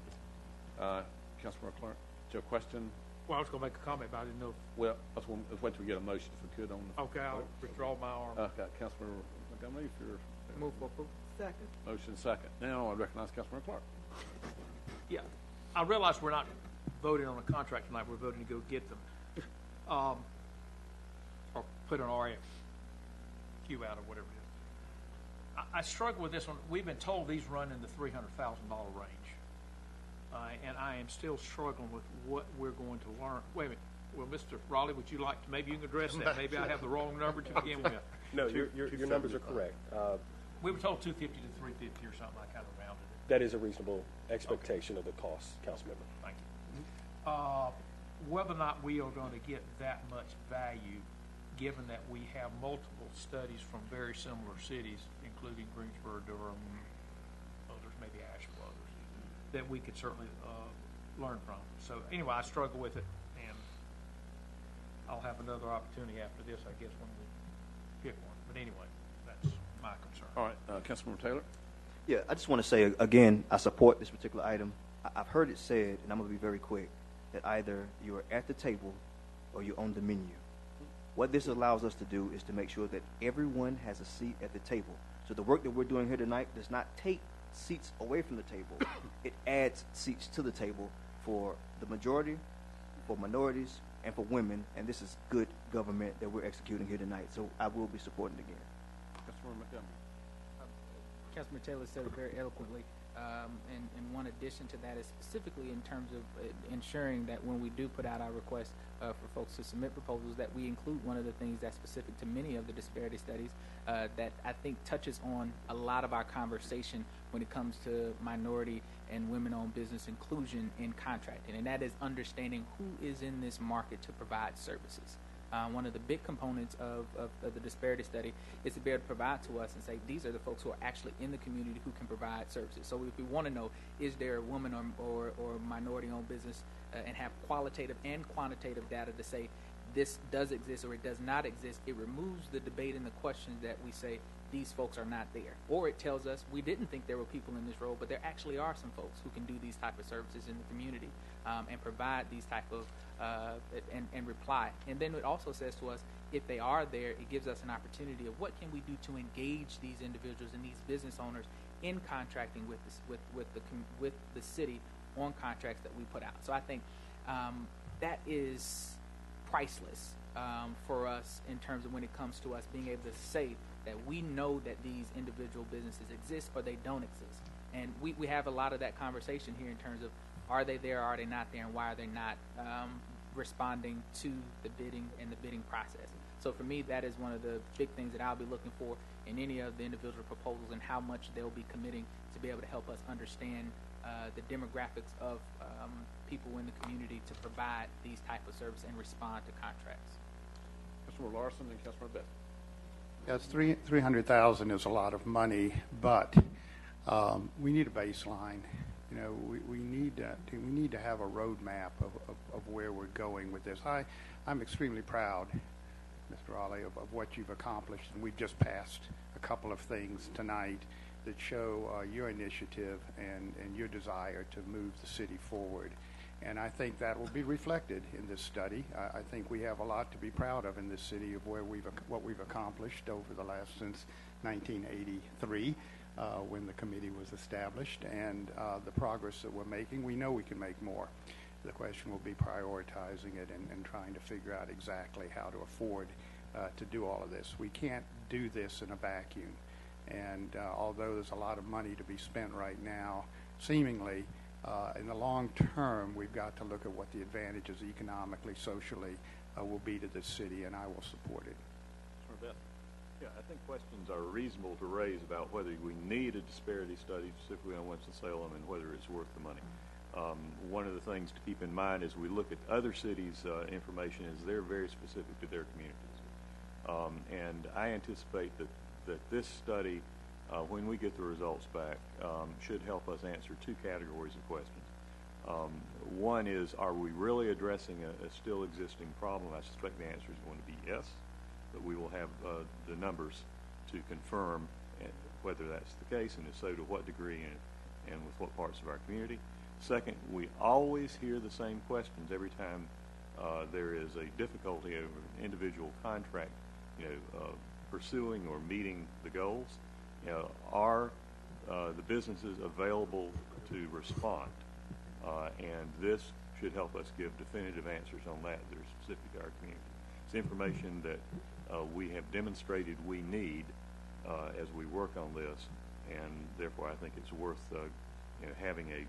Councilmember Clark, is there a question? Well, I was going to make a comment, but I didn't know. Well, let's wait till we get a motion if we could on the. Okay, I'll withdraw my arm. Okay, Councilmember Montgomery, if you're. Move for approval. Second. Motion second. Now I recognize Councilmember Clark. Yeah, I realize we're not voting on a contract tonight. We're voting to go get them, or put an RFQ out or whatever it is. I struggle with this one. We've been told these run in the $300,000 range, and I am still struggling with what we're going to learn. Wait a minute. Well, Mr. Raleigh, would you like to? Maybe you can address that. Maybe I have the wrong number to begin with. No, your numbers are correct. We were told 250 to 350 or something. I kind of rounded it. That is a reasonable expectation of the cost, Councilmember. Thank you. Whether or not we are going to get that much value, given that we have multiple studies from very similar cities, including Greensboro, Durham, others, maybe Asheville, others, that we could certainly learn from. So anyway, I struggle with it, and I'll have another opportunity after this, I guess, when we pick one. But anyway, that's my concern. All right, Councilmember Taylor. Yeah, I just want to say, again, I support this particular item. I've heard it said, and I'm going to be very quick, that either you're at the table or you're on the menu. What this allows us to do is to make sure that everyone has a seat at the table. So the work that we're doing here tonight does not take seats away from the table. It adds seats to the table for the majority, for minorities, and for women, and this is good government that we're executing here tonight. So I will be supporting it again. Councilmember Montgomery. Councilman Taylor said it very eloquently, and one addition to that is specifically in terms of ensuring that when we do put out our request for folks to submit proposals, that we include one of the things that's specific to many of the disparity studies that I think touches on a lot of our conversation when it comes to minority and women-owned business inclusion in contracting, and that is understanding who is in this market to provide services. One of the big components of the disparity study is to be able to provide to us and say, these are the folks who are actually in the community who can provide services. So if we want to know, is there a woman or minority-owned business and have qualitative and quantitative data to say this does exist or it does not exist, it removes the debate and the questions that we say these folks are not there. Or it tells us we didn't think there were people in this role, but there actually are some folks who can do these type of services in the community and provide these type of and reply. And then it also says to us, if they are there, it gives us an opportunity of what can we do to engage these individuals and these business owners in contracting with the city on contracts that we put out. So I think that is priceless for us in terms of when it comes to us being able to say that we know that these individual businesses exist or they don't exist. And we have a lot of that conversation here in terms of are they there, are they not there, and why are they not responding to the bidding and the bidding process. So for me, that is one of the big things that I'll be looking for in any of the individual proposals and how much they'll be committing to be able to help us understand the demographics of people in the community to provide these type of service and respond to contracts. Councilmember Larson and Councilmember Beth. Yes, $300,000 is a lot of money, but we need a baseline. You know, we need to have a roadmap of where we're going with this. I'm extremely proud, Mr. Raleigh, of what you've accomplished, and we've just passed a couple of things tonight that show your initiative and your desire to move the city forward. And I think that will be reflected in this study. I think we have a lot to be proud of in this city of what we've accomplished over the last since 1983 when the committee was established, and the progress that we're making. We know we can make more. The question will be prioritizing it and trying to figure out exactly how to afford to do all of this. We can't do this in a vacuum. And although there's a lot of money to be spent right now, seemingly, in the long term, we've got to look at what the advantages economically, socially will be to this city, and I will support it. Yeah, I think questions are reasonable to raise about whether we need a disparity study specifically on Winston-Salem and whether it's worth the money. One of the things to keep in mind as we look at other cities' information is they're very specific to their communities. And I anticipate that this study, when we get the results back, should help us answer two categories of questions. One is, are we really addressing a still existing problem? I suspect the answer is going to be yes, but we will have the numbers to confirm whether that's the case, and if so, to what degree and with what parts of our community. Second, we always hear the same questions every time there is a difficulty over an individual contract, pursuing or meeting the goals. Are the businesses available to respond? And this should help us give definitive answers on that that are specific to our community. It's information that we have demonstrated we need as we work on this, and therefore I think it's worth having a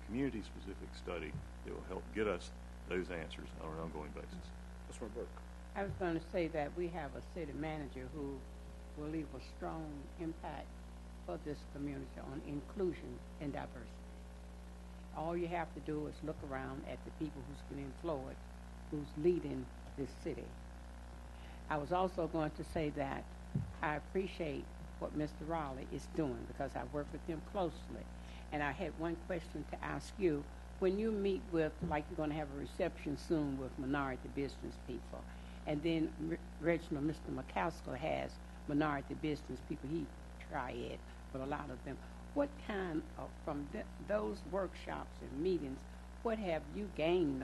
community-specific study that will help get us those answers on an ongoing basis. Mr. Burke. I was going to say that we have a city manager who will leave a strong impact for this community on inclusion and diversity. All you have to do is look around at the people who's been employed, who's leading this city. I was also going to say that I appreciate what Mr. Raleigh is doing because I work with him closely. And I had one question to ask you. When you meet with, like you're going to have a reception soon with minority business people, and then Reginald, Mr. McCaskill has minority business people, he triad with a lot of them. What kind of, from those workshops and meetings, what have you gained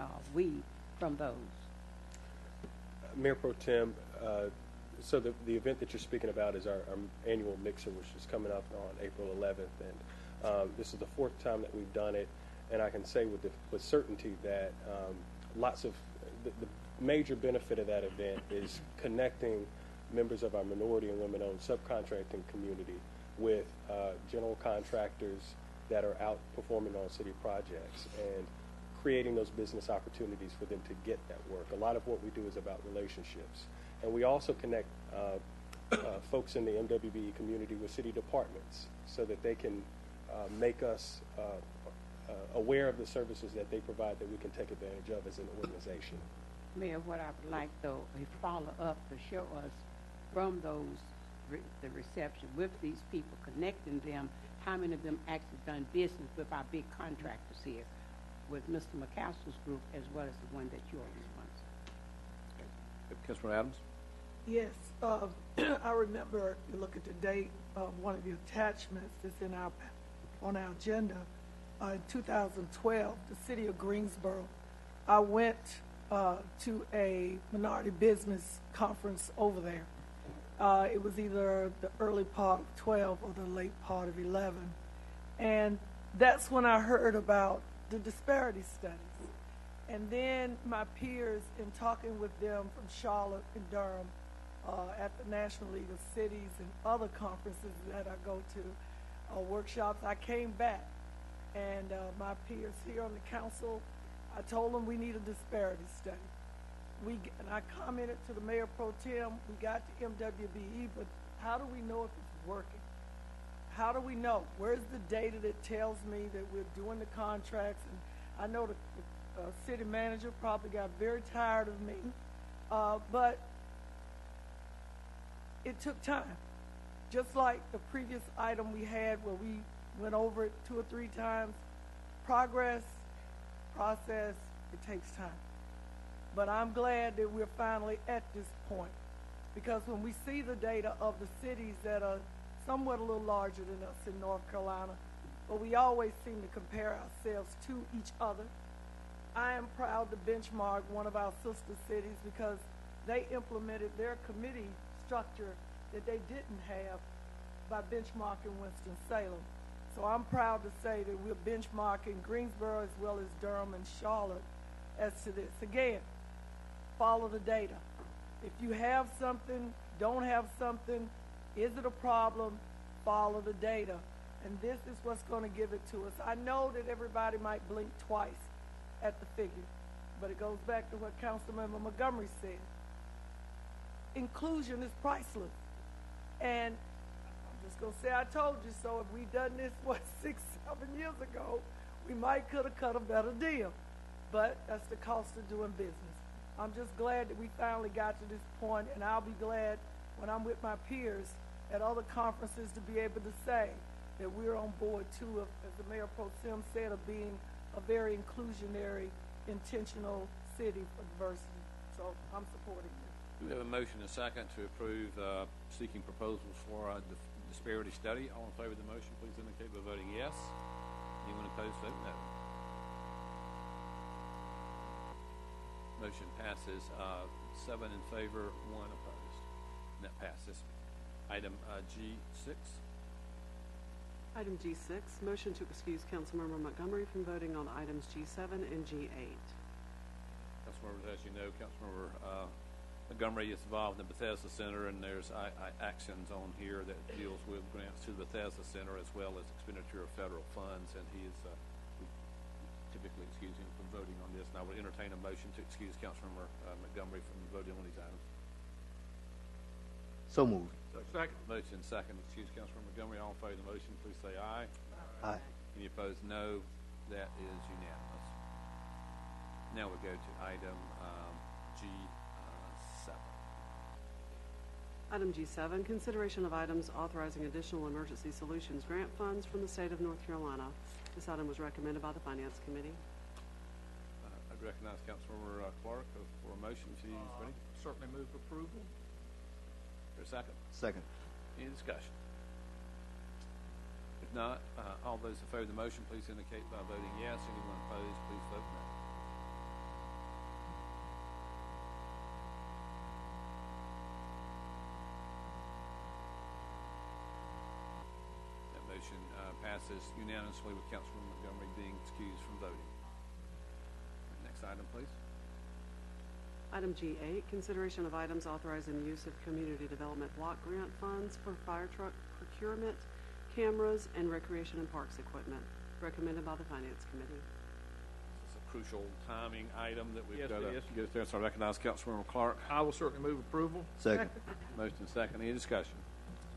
from those? Mayor Pro Tem, so the event that you're speaking about is our annual mixer, which is coming up on April 11th, and this is the fourth time that we've done it, and I can say with certainty that lots of the major benefit of that event is connecting members of our minority and women-owned subcontracting community with general contractors that are out performing on city projects and creating those business opportunities for them to get that work. A lot of what we do is about relationships. And we also connect folks in the MWBE community with city departments so that they can make us aware of the services that they provide that we can take advantage of as an organization. Mayor, what I would like, though, a follow-up to show us from those, the reception with these people, connecting them, how many of them actually done business with our big contractors here, with Mr. McCaskill's group as well as the one that you're responsible. Councilman Adams? Yes, I remember, you look at the date of one of the attachments that's in on our agenda. In 2012, the city of Greensboro, I went to a minority business conference over there. It was either the early part of 12 or the late part of 11. And that's when I heard about the disparity studies. And then my peers, in talking with them from Charlotte and Durham at the National League of Cities and other conferences that I go to, workshops, I came back. And my peers here on the council, I told them we need a disparity study. And I commented to the Mayor Pro Tem, we got the MWBE, but how do we know if it's working? How do we know? Where's the data that tells me that we're doing the contracts? And I know the city manager probably got very tired of me, but it took time. Just like the previous item we had where we went over it 2 or 3 times, process, it takes time. But I'm glad that we're finally at this point, because when we see the data of the cities that are somewhat a little larger than us in North Carolina, but we always seem to compare ourselves to each other. I am proud to benchmark one of our sister cities because they implemented their committee structure that they didn't have by benchmarking Winston-Salem. So I'm proud to say that we're benchmarking Greensboro as well as Durham and Charlotte as to this. Again, follow the data. If you have something, don't have something, is it a problem, follow the data. And this is what's going to give it to us. I know that everybody might blink twice at the figure, but it goes back to what Councilmember Montgomery said. Inclusion is priceless. And I'm just going to say I told you so. If we'd done this, 6, 7 years ago, we might could have cut a better deal. But that's the cost of doing business. I'm just glad that we finally got to this point, and I'll be glad when I'm with my peers at other conferences to be able to say that we're on board too, as the Mayor Pro Tem said, of being a very inclusionary, intentional city for diversity. So I'm supporting this. We have a motion and a second to approve seeking proposals for a disparity study. All in favor of the motion, please indicate by voting yes. Anyone opposed, vote no. Motion passes 7 in favor, 1 opposed. And that passes. Item G6. Item G6, motion to excuse Councilmember Montgomery from voting on items G7 and G8. Councilmembers, as you know, Councilmember Montgomery is involved in the Bethesda Center, and there's actions on here that deals with grants to the Bethesda Center as well as expenditure of federal funds, and he is typically excuse him from voting on this. And I would entertain a motion to excuse Councilmember Montgomery from voting on these items. So moved. Second. Motion second. Excuse Councilmember Montgomery. All in favor of the motion, please say aye. Aye. Any opposed, no. That is unanimous. Now we go to item G7. Item G7, consideration of items authorizing additional emergency solutions grant funds from the state of North Carolina. This item was recommended by the Finance Committee. I'd recognize Councilmember Clark for a motion if he's ready. Certainly move approval. For a second. Second. Any discussion? If not, all those in favor of the motion, please indicate by voting yes. Anyone opposed, please vote no. That motion passes unanimously with Councilman Montgomery being excused from voting. Next item, please. Item G8, consideration of items authorizing the use of community development block grant funds for fire truck procurement, cameras, and recreation and parks equipment, recommended by the Finance Committee. It's a crucial timing item that we've Yes, got to it is. get there. So I recognize Councilmember Clark. I will certainly move approval. Second. Motion second. Any discussion?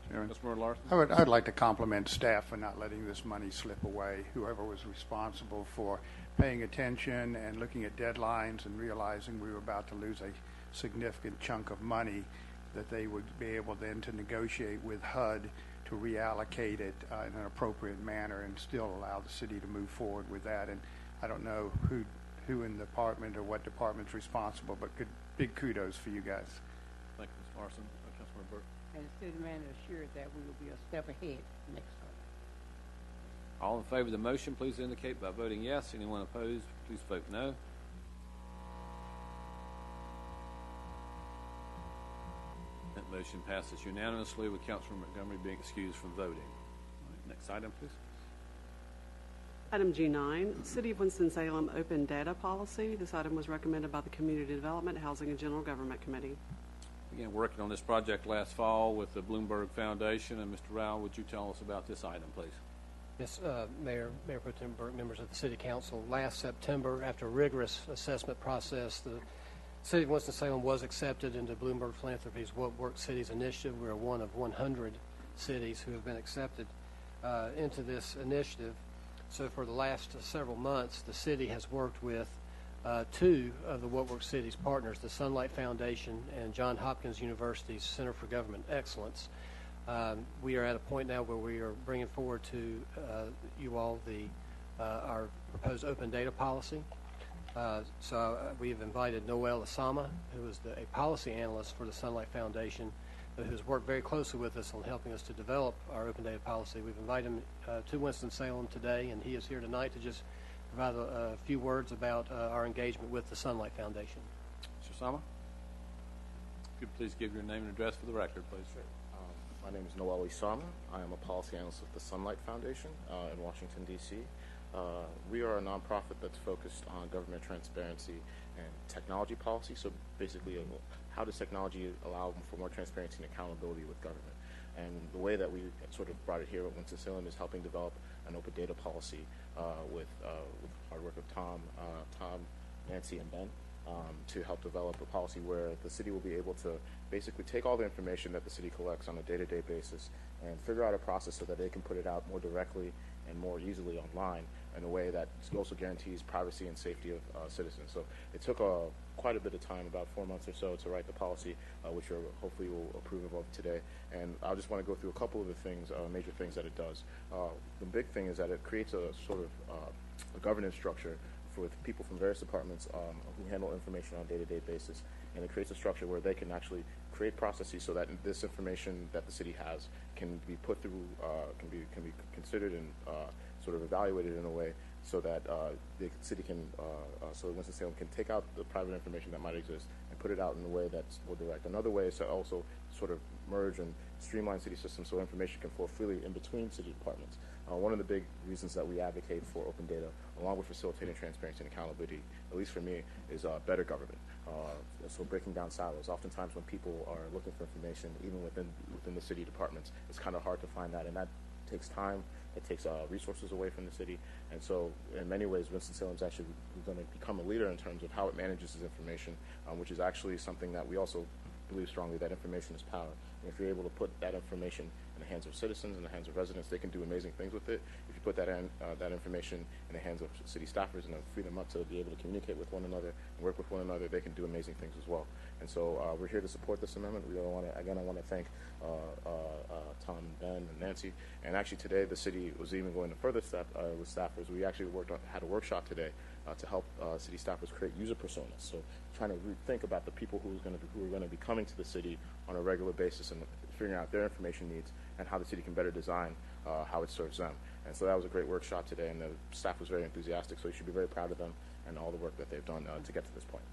Chairman, Councilmember Larson? I'd like to compliment staff for not letting this money slip away. Whoever was responsible for paying attention and looking at deadlines and realizing we were about to lose a significant chunk of money, that they would be able then to negotiate with HUD to reallocate it in an appropriate manner and still allow the city to move forward with that. And I don't know who in the department or what department's responsible, but big kudos for you guys. Thank you, Ms. Larson. Councilmember Burke? And the city manager assured that we will be a step ahead next time. All in favor of the motion, please indicate by voting yes. Anyone opposed, please vote no. That motion passes unanimously with Councilman Montgomery being excused from voting. All right, next item, please. Item G9, City of Winston-Salem Open Data Policy. This item was recommended by the Community Development, Housing, and General Government Committee. Again, working on this project last fall with the Bloomberg Foundation. And Mr. Rao, would you tell us about this item, please? Yes, Mayor Pro Tem Burke, members of the City Council. Last September, after a rigorous assessment process, the City of Winston-Salem was accepted into Bloomberg Philanthropies What Works Cities initiative. We are one of 100 cities who have been accepted into this initiative. So for the last several months, the city has worked with two of the What Works Cities partners, the Sunlight Foundation and Johns Hopkins University's Center for Government Excellence. We are at a point now where we are bringing forward to you all our proposed open data policy. So we have invited Noel Asama, who is a policy analyst for the Sunlight Foundation, who's worked very closely with us on helping us to develop our open data policy. We've invited him to Winston-Salem today, and he is here tonight to just provide a few words about our engagement with the Sunlight Foundation. Mr. Sama, could you please give your name and address for the record, please? My name is Noel Isama. I am a policy analyst with the Sunlight Foundation in Washington, D.C. We are a nonprofit that's focused on government transparency and technology policy. So basically, how does technology allow for more transparency and accountability with government? And the way that we sort of brought it here at Winston-Salem is helping develop an open data policy with hard work of Tom, Nancy, and Ben to help develop a policy where the city will be able to basically take all the information that the city collects on a day-to-day basis and figure out a process so that they can put it out more directly and more easily online in a way that also guarantees privacy and safety of citizens. So it took quite a bit of time, about 4 months or so, to write the policy, which we hopefully will approve of today. And I just want to go through a couple of the things, major things that it does. The big thing is that it creates a sort of a governance structure with people from various departments who handle information on a day-to-day basis, and it creates a structure where they can actually create processes so that this information that the city has can be put through, can be considered and sort of evaluated in a way so that the city can, so that Winston-Salem can take out the private information that might exist and put it out in a way that's more direct. Another way is to also sort of merge and streamline city systems so information can flow freely in between city departments. One of the big reasons that we advocate for open data, along with facilitating transparency and accountability, at least for me, is better government. So breaking down silos. Oftentimes when people are looking for information, even within the city departments, it's kind of hard to find that, and that takes time. It takes resources away from the city. And so in many ways, Winston-Salem's actually going to become a leader in terms of how it manages its information, which is actually something that we also believe strongly, that information is power. And if you're able to put that information in the hands of citizens, in the hands of residents, they can do amazing things with it. If you put that information in the hands of city staffers and free them up to be able to communicate with one another and work with one another, they can do amazing things as well. And so we're here to support this amendment. I want to thank Tom, Ben, and Nancy. And actually today, the city was even going a further step with staffers. We actually had a workshop today to help city staffers create user personas. So trying to think about the people who are going to be coming to the city on a regular basis and figuring out their information needs and how the city can better design how it serves them. And so that was a great workshop today, and the staff was very enthusiastic, so you should be very proud of them and all the work that they've done to get to this point.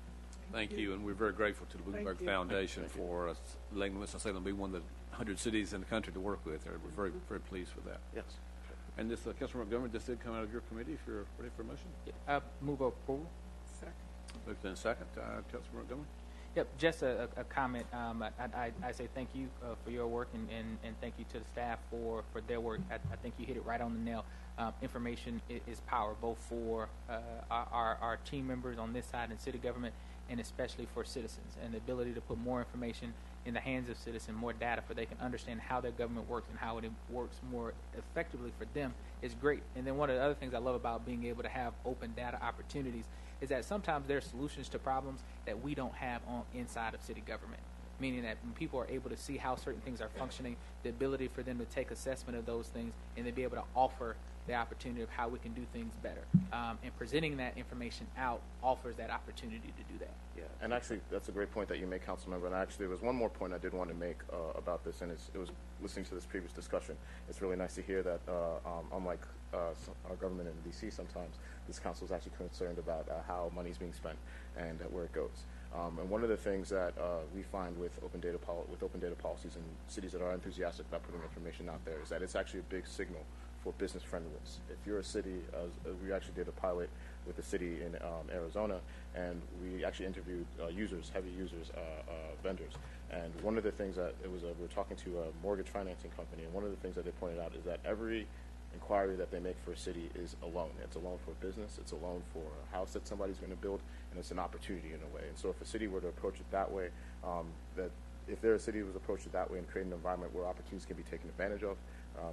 Thank you, and we're very grateful to the Bloomberg Foundation for letting Winston-Salem be one of the 100 cities in the country to work with. We're very, very pleased with that. Yes. And this, Councilmember Montgomery, this did come out of your committee. If you're ready for a motion. Move approval. Second. Moved in second. Councilmember Montgomery. Yep, just a comment. I say thank you for your work, and thank you to the staff for their work. I think you hit it right on the nail. Information is power, both for our team members on this side in city government, and especially for citizens. And the ability to put more information in the hands of citizens, more data, for they can understand how their government works and how it works more effectively for them is great. And then one of the other things I love about being able to have open data opportunities is that sometimes there are solutions to problems that we don't have inside of city government, meaning that when people are able to see how certain things are functioning, the ability for them to take assessment of those things and then be able to offer the opportunity of how we can do things better. And presenting that information out offers that opportunity to do that. Yeah, and actually that's a great point that you make, Councilmember. And actually there was one more point I did want to make about this, and it was listening to this previous discussion. It's really nice to hear that unlike our government in D.C. sometimes, this council is actually concerned about how money is being spent and where it goes. And one of the things that we find with open data policies in cities that are enthusiastic about putting information out there is that it's actually a big signal for business friendliness. If you're a city, we actually did a pilot with a city in Arizona, and we actually interviewed heavy users, vendors. And one of the things that we were talking to a mortgage financing company, and one of the things that they pointed out is that every inquiry that they make for a city is a loan. It's a loan for a business, it's a loan for a house that somebody's going to build, and it's an opportunity in a way. And so if a city were to approach it that way, if their city was approached it that way and create an environment where opportunities can be taken advantage of,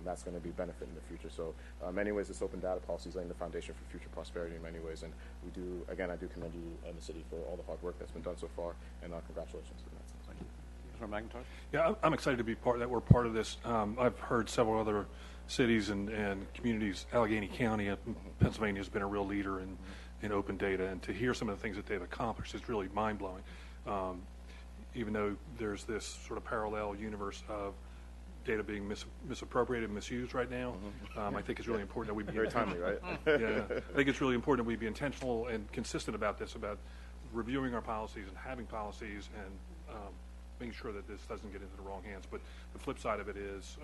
that's going to be benefit in the future. So in many ways, this open data policy is laying the foundation for future prosperity in many ways. And I do commend you and the city for all the hard work that's been done so far, and congratulations in that sense. Thank you. Councilmember McIntosh? Yeah, I'm excited to be we're part of this. I've heard several other cities and communities. Allegheny County, Pennsylvania, has been a real leader in open data, and to hear some of the things that they've accomplished is really mind-blowing. even though there's this sort of parallel universe of data being misappropriated and misused right now. I think it's really important that we be Very timely, right? Yeah, I think it's really important that we be intentional and consistent about this, about reviewing our policies and having policies and making sure that this doesn't get into the wrong hands. But the flip side of it is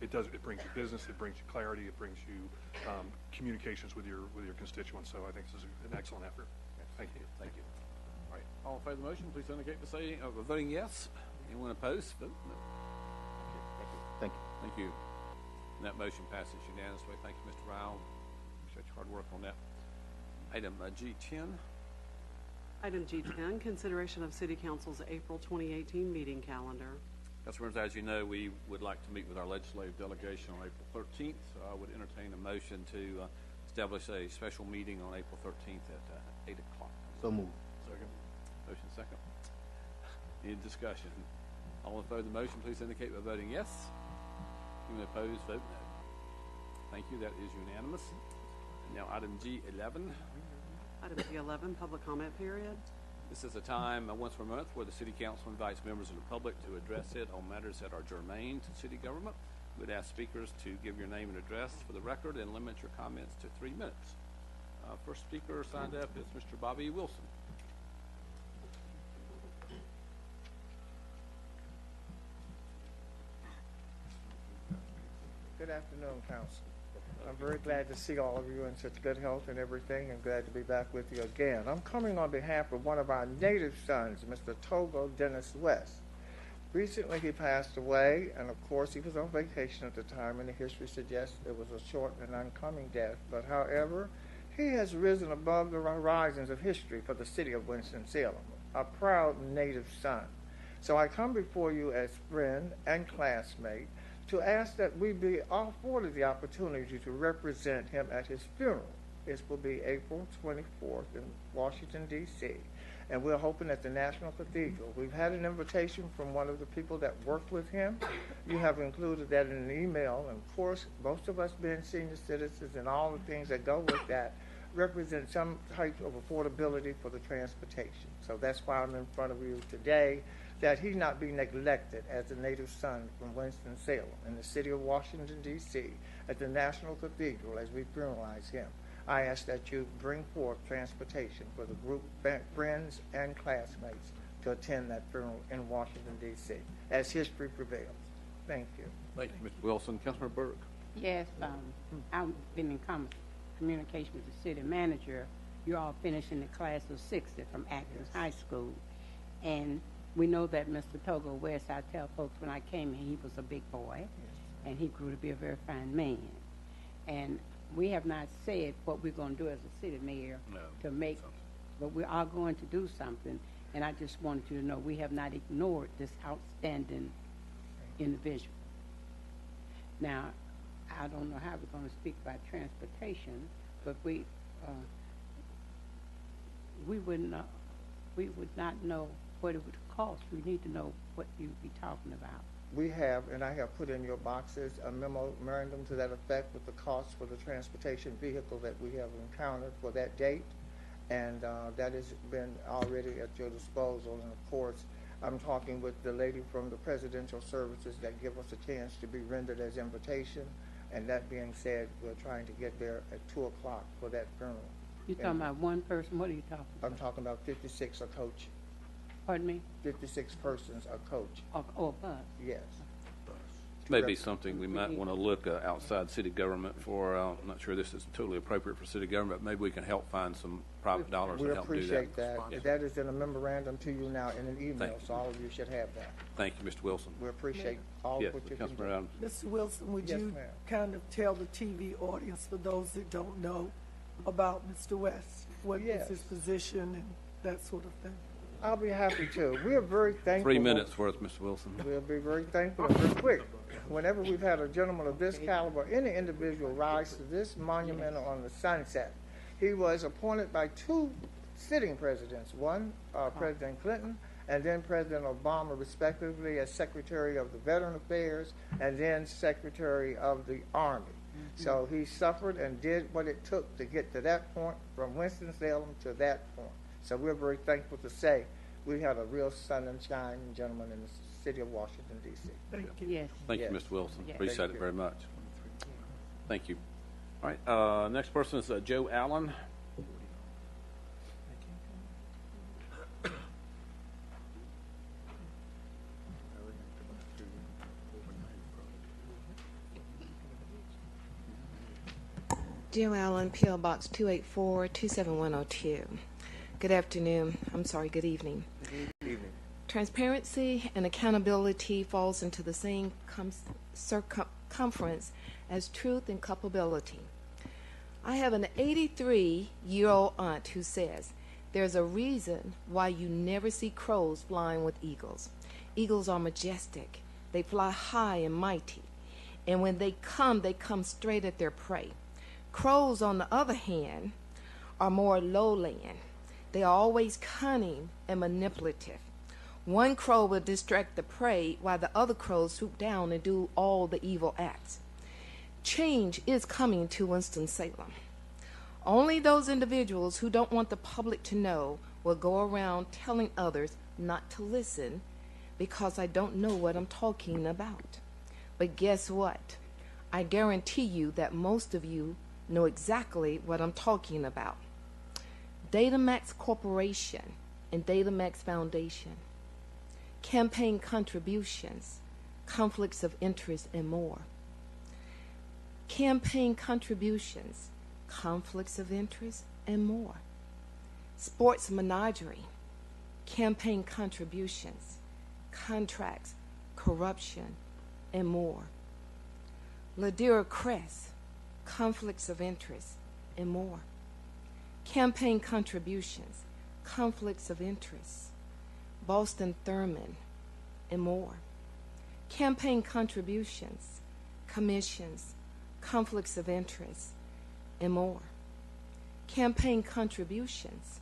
it brings you business, it brings you clarity, it brings you communications with your constituents. So I think this is an excellent effort. Thank you. Thank you. All right. All in favor of the motion, please indicate by saying voting yes. Anyone opposed? Vote no. Thank you. Thank you. And that motion passes unanimously. Thank you, Mr. Rao. Appreciate your hard work on that. Item G10. Item G10, consideration of City Council's April 2018 meeting calendar. Councilmembers, as you know, we would like to meet with our legislative delegation on April 13th. So I would entertain a motion to establish a special meeting on April 13th at 8 o'clock. So moved. Second. Motion second. Any discussion? All in favor of the motion, please indicate by voting yes. Anyone opposed, vote no. Thank you. That is unanimous. And now item G11. Item G11, public comment period. This is a time once per month where the City Council invites members of the public to address it on matters that are germane to city government. We'd ask speakers to give your name and address for the record and limit your comments to 3 minutes. First speaker signed up is Mr. Bobby Wilson. Good afternoon, Council. I'm very glad to see all of you in such good health and everything, and glad to be back with you again. I'm coming on behalf of one of our native sons, Mr. Togo Dennis West. Recently he passed away, and of course he was on vacation at the time, and the history suggests it was a short and oncoming death. But however, he has risen above the horizons of history for the city of Winston-Salem, a proud native son. So I come before you as friend and classmate to ask that we be afforded the opportunity to represent him at his funeral. This will be April 24th in Washington, D.C., and we're hoping at the National Cathedral. We've had an invitation from one of the people that worked with him. You have included that in an email, and of course, most of us being senior citizens and all the things that go with that represent some type of affordability for the transportation. So that's why I'm in front of you today, that he not be neglected as a native son from Winston-Salem in the city of Washington, D.C., at the National Cathedral as we funeralize him. I ask that you bring forth transportation for the group, friends, and classmates to attend that funeral in Washington, D.C., as history prevails. Thank you. Thank you, Mr. Wilson. Councilor Burke. Yes, I've been in communication with the city manager. You're all finishing the class of 60 from Atkins High School. And we know that Mr. Togo West, I tell folks when I came in, he was a big boy, and he grew to be a very fine man. And we have not said what we're going to do as a city mayor to make, but we are going to do something. And I just wanted you to know we have not ignored this outstanding individual. Now, I don't know how we're going to speak about transportation, but we would not know what it would cost. We need to know what you'd be talking about. We have, and I have put in your boxes a memorandum to that effect with the cost for the transportation vehicle that we have encountered for that date, and that has been already at your disposal. And of course, I'm talking with the lady from the Presidential Services that give us a chance to be rendered as invitation. And that being said, we're trying to get there at 2 o'clock for that funeral. You're talking about one person? What are you talking about? I'm talking about 56 a coach. Pardon me? 56 persons a coach. Oh, a bus? Yes. Maybe something we might want to look outside city government for. I'm not sure this is totally appropriate for city government. Maybe we can help find some private dollars to help do that. We appreciate that. That is in a memorandum to you now in an email, so all of you should have that. Thank you, Mr. Wilson. We appreciate all yes, what you can do. Adams. Mr. Wilson, would Yes, you ma'am. kind of tell the TV audience, for those that don't know, about Mr. West? What Yes. is his position and that sort of thing? I'll be happy to. We are very thankful. 3 minutes worth, Mr. Wilson. We'll be very thankful and very quick. Whenever we've had a gentleman of this caliber, any individual rise to this monument on the sunset, he was appointed by 2 sitting presidents, one President Clinton and then President Obama, respectively, as Secretary of the Veteran Affairs and then Secretary of the Army. So he suffered and did what it took to get to that point, from Winston-Salem to that point. So we're very thankful to say we have a real sun and shine gentleman in the city of Washington, D.C. Thank you. Yes. Thank you, Yes. Mr. Wilson. Yes. Appreciate Thank it you. very much. Thank you. All right, next person is Joe Allen. Joe Allen, P.O. Box 284-27102. Good afternoon. I'm sorry, good evening. Good evening. Transparency and accountability falls into the same circumference as truth and culpability. I have an 83-year-old aunt who says, there's a reason why you never see crows flying with eagles. Eagles are majestic. They fly high and mighty. And when they come straight at their prey. Crows, on the other hand, are more lowland. They are always cunning and manipulative. One crow will distract the prey while the other crows swoop down and do all the evil acts. Change is coming to Winston-Salem. Only those individuals who don't want the public to know will go around telling others not to listen because I don't know what I'm talking about. But guess what? I guarantee you that most of you know exactly what I'm talking about. Datamax Corporation and Datamax Foundation, campaign contributions, conflicts of interest, and more. Campaign contributions, conflicts of interest, and more. Sports menagerie, campaign contributions, contracts, corruption, and more. Ladera Crest, conflicts of interest, and more. Campaign contributions, conflicts of interest, Boston Thurman, and more. Campaign contributions, commissions, conflicts of interest, and more. Campaign contributions,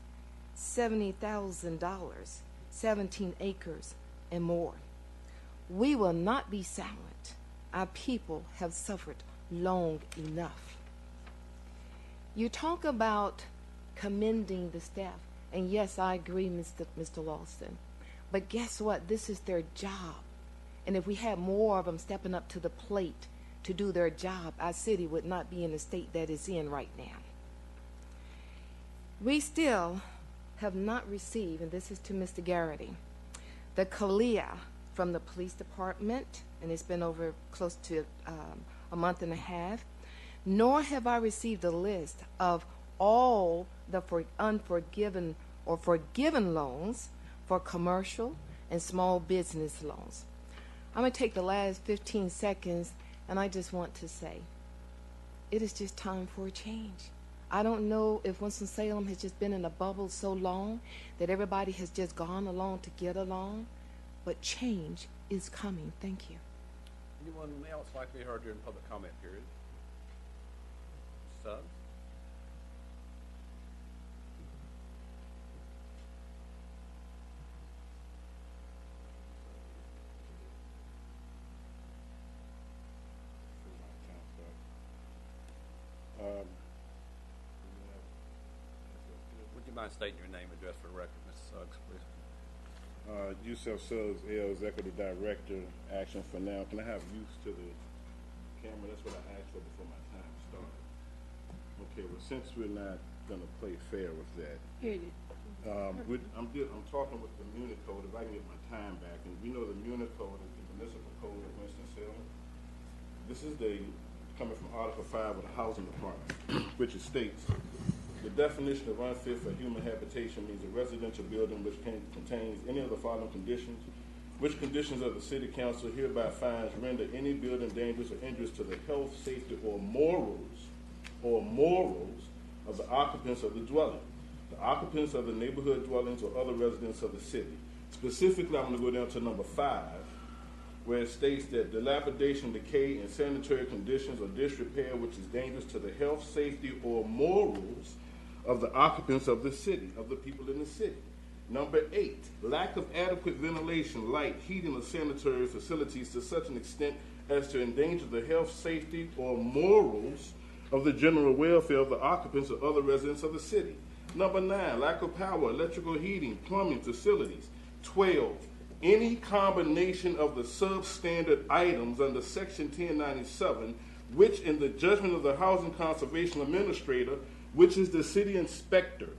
$70,000, 17 acres, and more. We will not be silent. Our people have suffered long enough. You talk about commending the staff, and yes, I agree, Mr. Lawson, but guess what? This is their job, and if we had more of them stepping up to the plate to do their job, our city would not be in the state that it's in right now. We still have not received, and this is to Mr. Garrity, the CALIA from the police department, and it's been over close to a month and a half, nor have I received a list of all the unforgiven or forgiven loans for commercial and small business loans. I'm going to take the last 15 seconds, and I just want to say, it is just time for a change. I don't know if Winston-Salem has just been in a bubble so long that everybody has just gone along to get along, but change is coming. Thank you. Anyone else like to be heard during public comment period? Suggs? Would you mind stating your name and address for the record, Mr. Suggs, please? Yusef Suggs, L. Executive Director, Action for Now. Can I have use to the camera? That's what I asked for before my time started. Okay, well, since we're not going to play fair with that, I'm talking with the Muni Code, if I can get my time back. And we know the Muni Code is the municipal code of Winston-Salem. This is coming from Article 5 of the Housing Department, which states, the definition of unfit for human habitation means a residential building which contains any of the following conditions, which conditions of the City Council hereby finds render any building dangerous or injurious to the health, safety, or morals of the occupants of the dwelling, the occupants of the neighborhood dwellings or other residents of the city. Specifically, I'm going to go down to number 5, where it states that dilapidation, decay, and sanitary conditions or disrepair which is dangerous to the health, safety, or morals of the occupants of the city, of the people in the city. Number 8, lack of adequate ventilation, light, heating, or sanitary facilities to such an extent as to endanger the health, safety, or morals of the general welfare of the occupants or other residents of the city. Number 9, lack of power, electrical heating, plumbing, facilities. 12, any combination of the substandard items under Section 1097, which in the judgment of the Housing Conservation Administrator, which is the city inspector,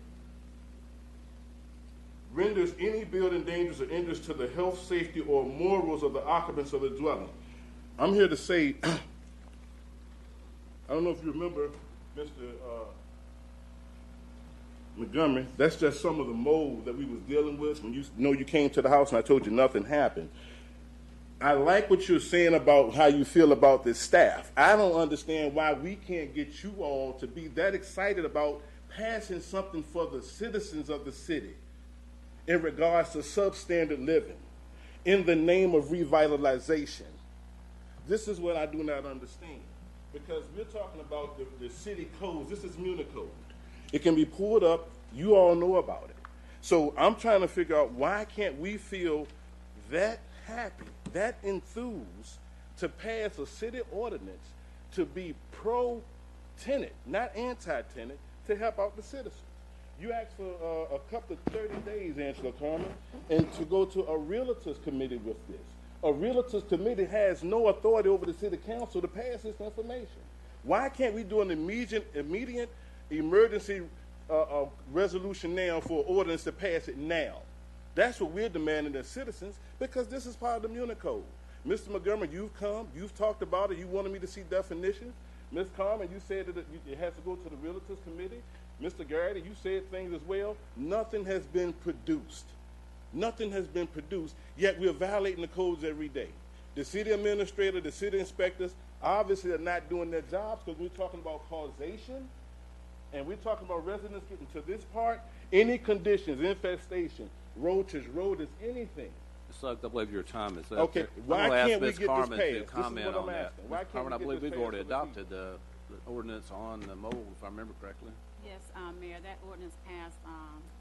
renders any building dangerous or injurious to the health, safety, or morals of the occupants of the dwelling. I'm here to say, I don't know if you remember, Mr. Montgomery, that's just some of the mold that we was dealing with when you came to the house and I told you nothing happened. I like what you're saying about how you feel about this staff. I don't understand why we can't get you all to be that excited about passing something for the citizens of the city in regards to substandard living in the name of revitalization. This is what I do not understand, because we're talking about the city codes. This is Municode. It can be pulled up. You all know about it. So I'm trying to figure out, why can't we feel that happy, that enthused to pass a city ordinance to be pro-tenant, not anti-tenant, to help out the citizens? You asked for a couple of 30 days, Angela Carmen, and to go to a realtors committee with this. A realtors committee has no authority over the city council to pass this information. Why can't we do an immediate emergency resolution now for ordinance to pass it now? That's what we're demanding as citizens, because this is part of the Municode. Mr. Montgomery, you've come, you've talked about it, you wanted me to see definitions. Ms. Carmen, you said that it has to go to the realtors committee. Mr. Garrity, you said things as well. Nothing has been produced. Nothing has been produced, yet we're violating the codes every day. The city administrator, the city inspectors, obviously are not doing their jobs, because we're talking about causation, and we're talking about residents getting to this part. Any conditions, infestation, roaches, rodents, anything. Ms. Suggs, I believe your time is up. Okay, why can't we get this passed? To comment on that. Why Ms. Carmen, I believe we've already passed? adopted the ordinance on the mold, if I remember correctly. Yes, Mayor, that ordinance passed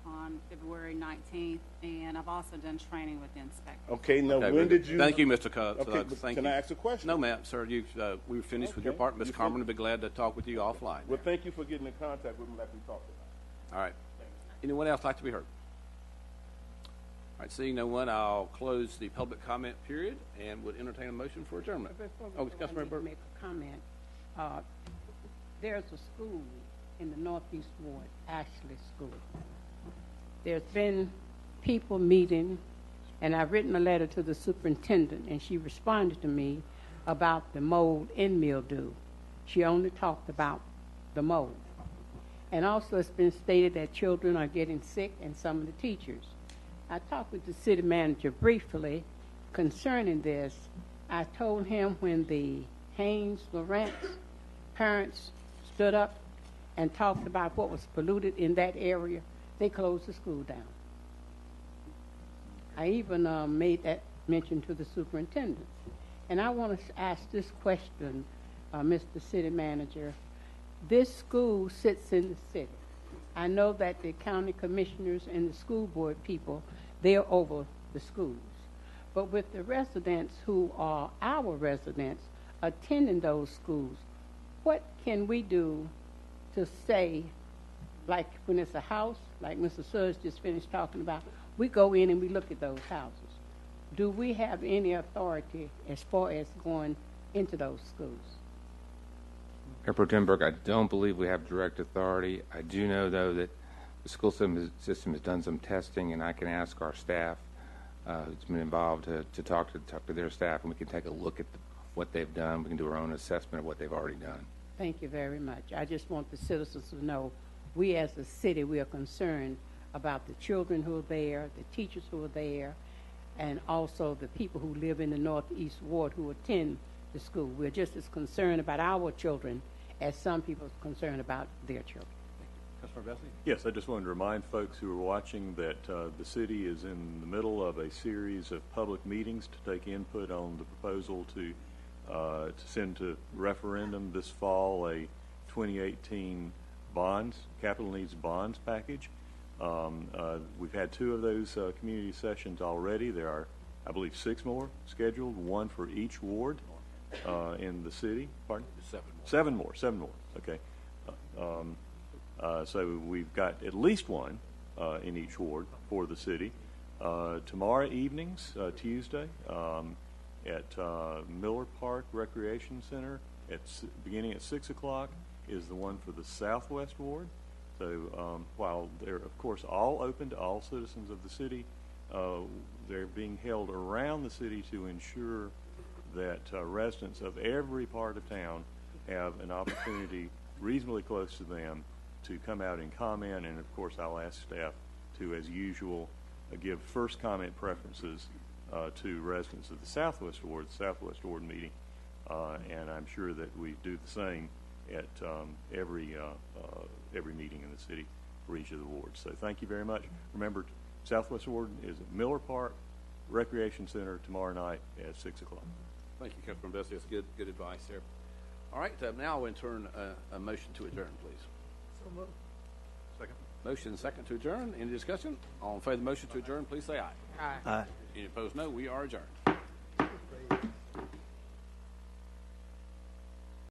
on February 19th, and I've also done training with the inspector. Okay, now Okay, when did you? Thank you, Mr. Suggs. Okay, Thank can you. I ask a question? No, ma'am, sir. We were finished with your Okay. part. Ms. You Carmen finished? would be glad to talk with you offline. Well, thank you for getting in contact with me like we talked about. All right. Anyone else like to be heard? All right, seeing no one, I'll close the public comment period and would entertain a motion for adjournment. Before we Oh, go, I Councilmember need to Burke. make a comment. There's a school in the Northeast Ward, Ashley School. There's been people meeting, and I've written a letter to the superintendent, and she responded to me about the mold and mildew. She only talked about the mold. And also it's been stated that children are getting sick, and some of the teachers. I talked with the city manager briefly concerning this. I told him when the Haynes-Lawrence parents stood up and talked about what was polluted in that area, they closed the school down. I even made that mention to the superintendent. And I want to ask this question, Mr. City Manager. This school sits in the city. I know that the county commissioners and the school board people, they're over the schools. But with the residents who are our residents attending those schools, what can we do to say, like when it's a house, like Mr. Suggs just finished talking about, we go in and we look at those houses. Do we have any authority as far as going into those schools? Mayor Pro Tem Burke, I don't believe we have direct authority. I do know, though, that the school system has done some testing, and I can ask our staff who's been involved to talk to their staff, and we can take a look at what they've done. We can do our own assessment of what they've already done. Thank you very much. I just want the citizens to know we as a city, we are concerned about the children who are there, the teachers who are there, and also the people who live in the Northeast Ward who attend the school. We're just as concerned about our children as some people are concerned about their children. Councilmember Bessie? Yes, I just wanted to remind folks who are watching that the city is in the middle of a series of public meetings to take input on the proposal to send to referendum this fall a 2018 bonds, capital needs bonds package. We've had 2 of those community sessions already. There are, I believe, 6 more scheduled, 1 for each ward in the city. Pardon? 7 more. 7 more. Okay. So we've got at least one in each ward for the city. Tomorrow evenings, Tuesday, at Miller Park Recreation Center, beginning at 6 o'clock, is the one for the Southwest Ward. So while they're, of course, all open to all citizens of the city, they're being held around the city to ensure that residents of every part of town have an opportunity reasonably close to them to come out and comment. And, of course, I'll ask staff to, as usual, give first comment preferences to residents of the Southwest Ward meeting. And I'm sure that we do the same at every meeting in the city for each of the wards. So thank you very much. Remember, Southwest Ward is at Miller Park Recreation Center tomorrow night at 6 o'clock. Thank you, Councilman Bessie. That's good advice there. All right, now we'll turn a motion to adjourn, please. So moved. Second. Motion and second to adjourn. Any discussion? All in favor of the motion to adjourn, please say aye. Aye. Any opposed, no. We are adjourned.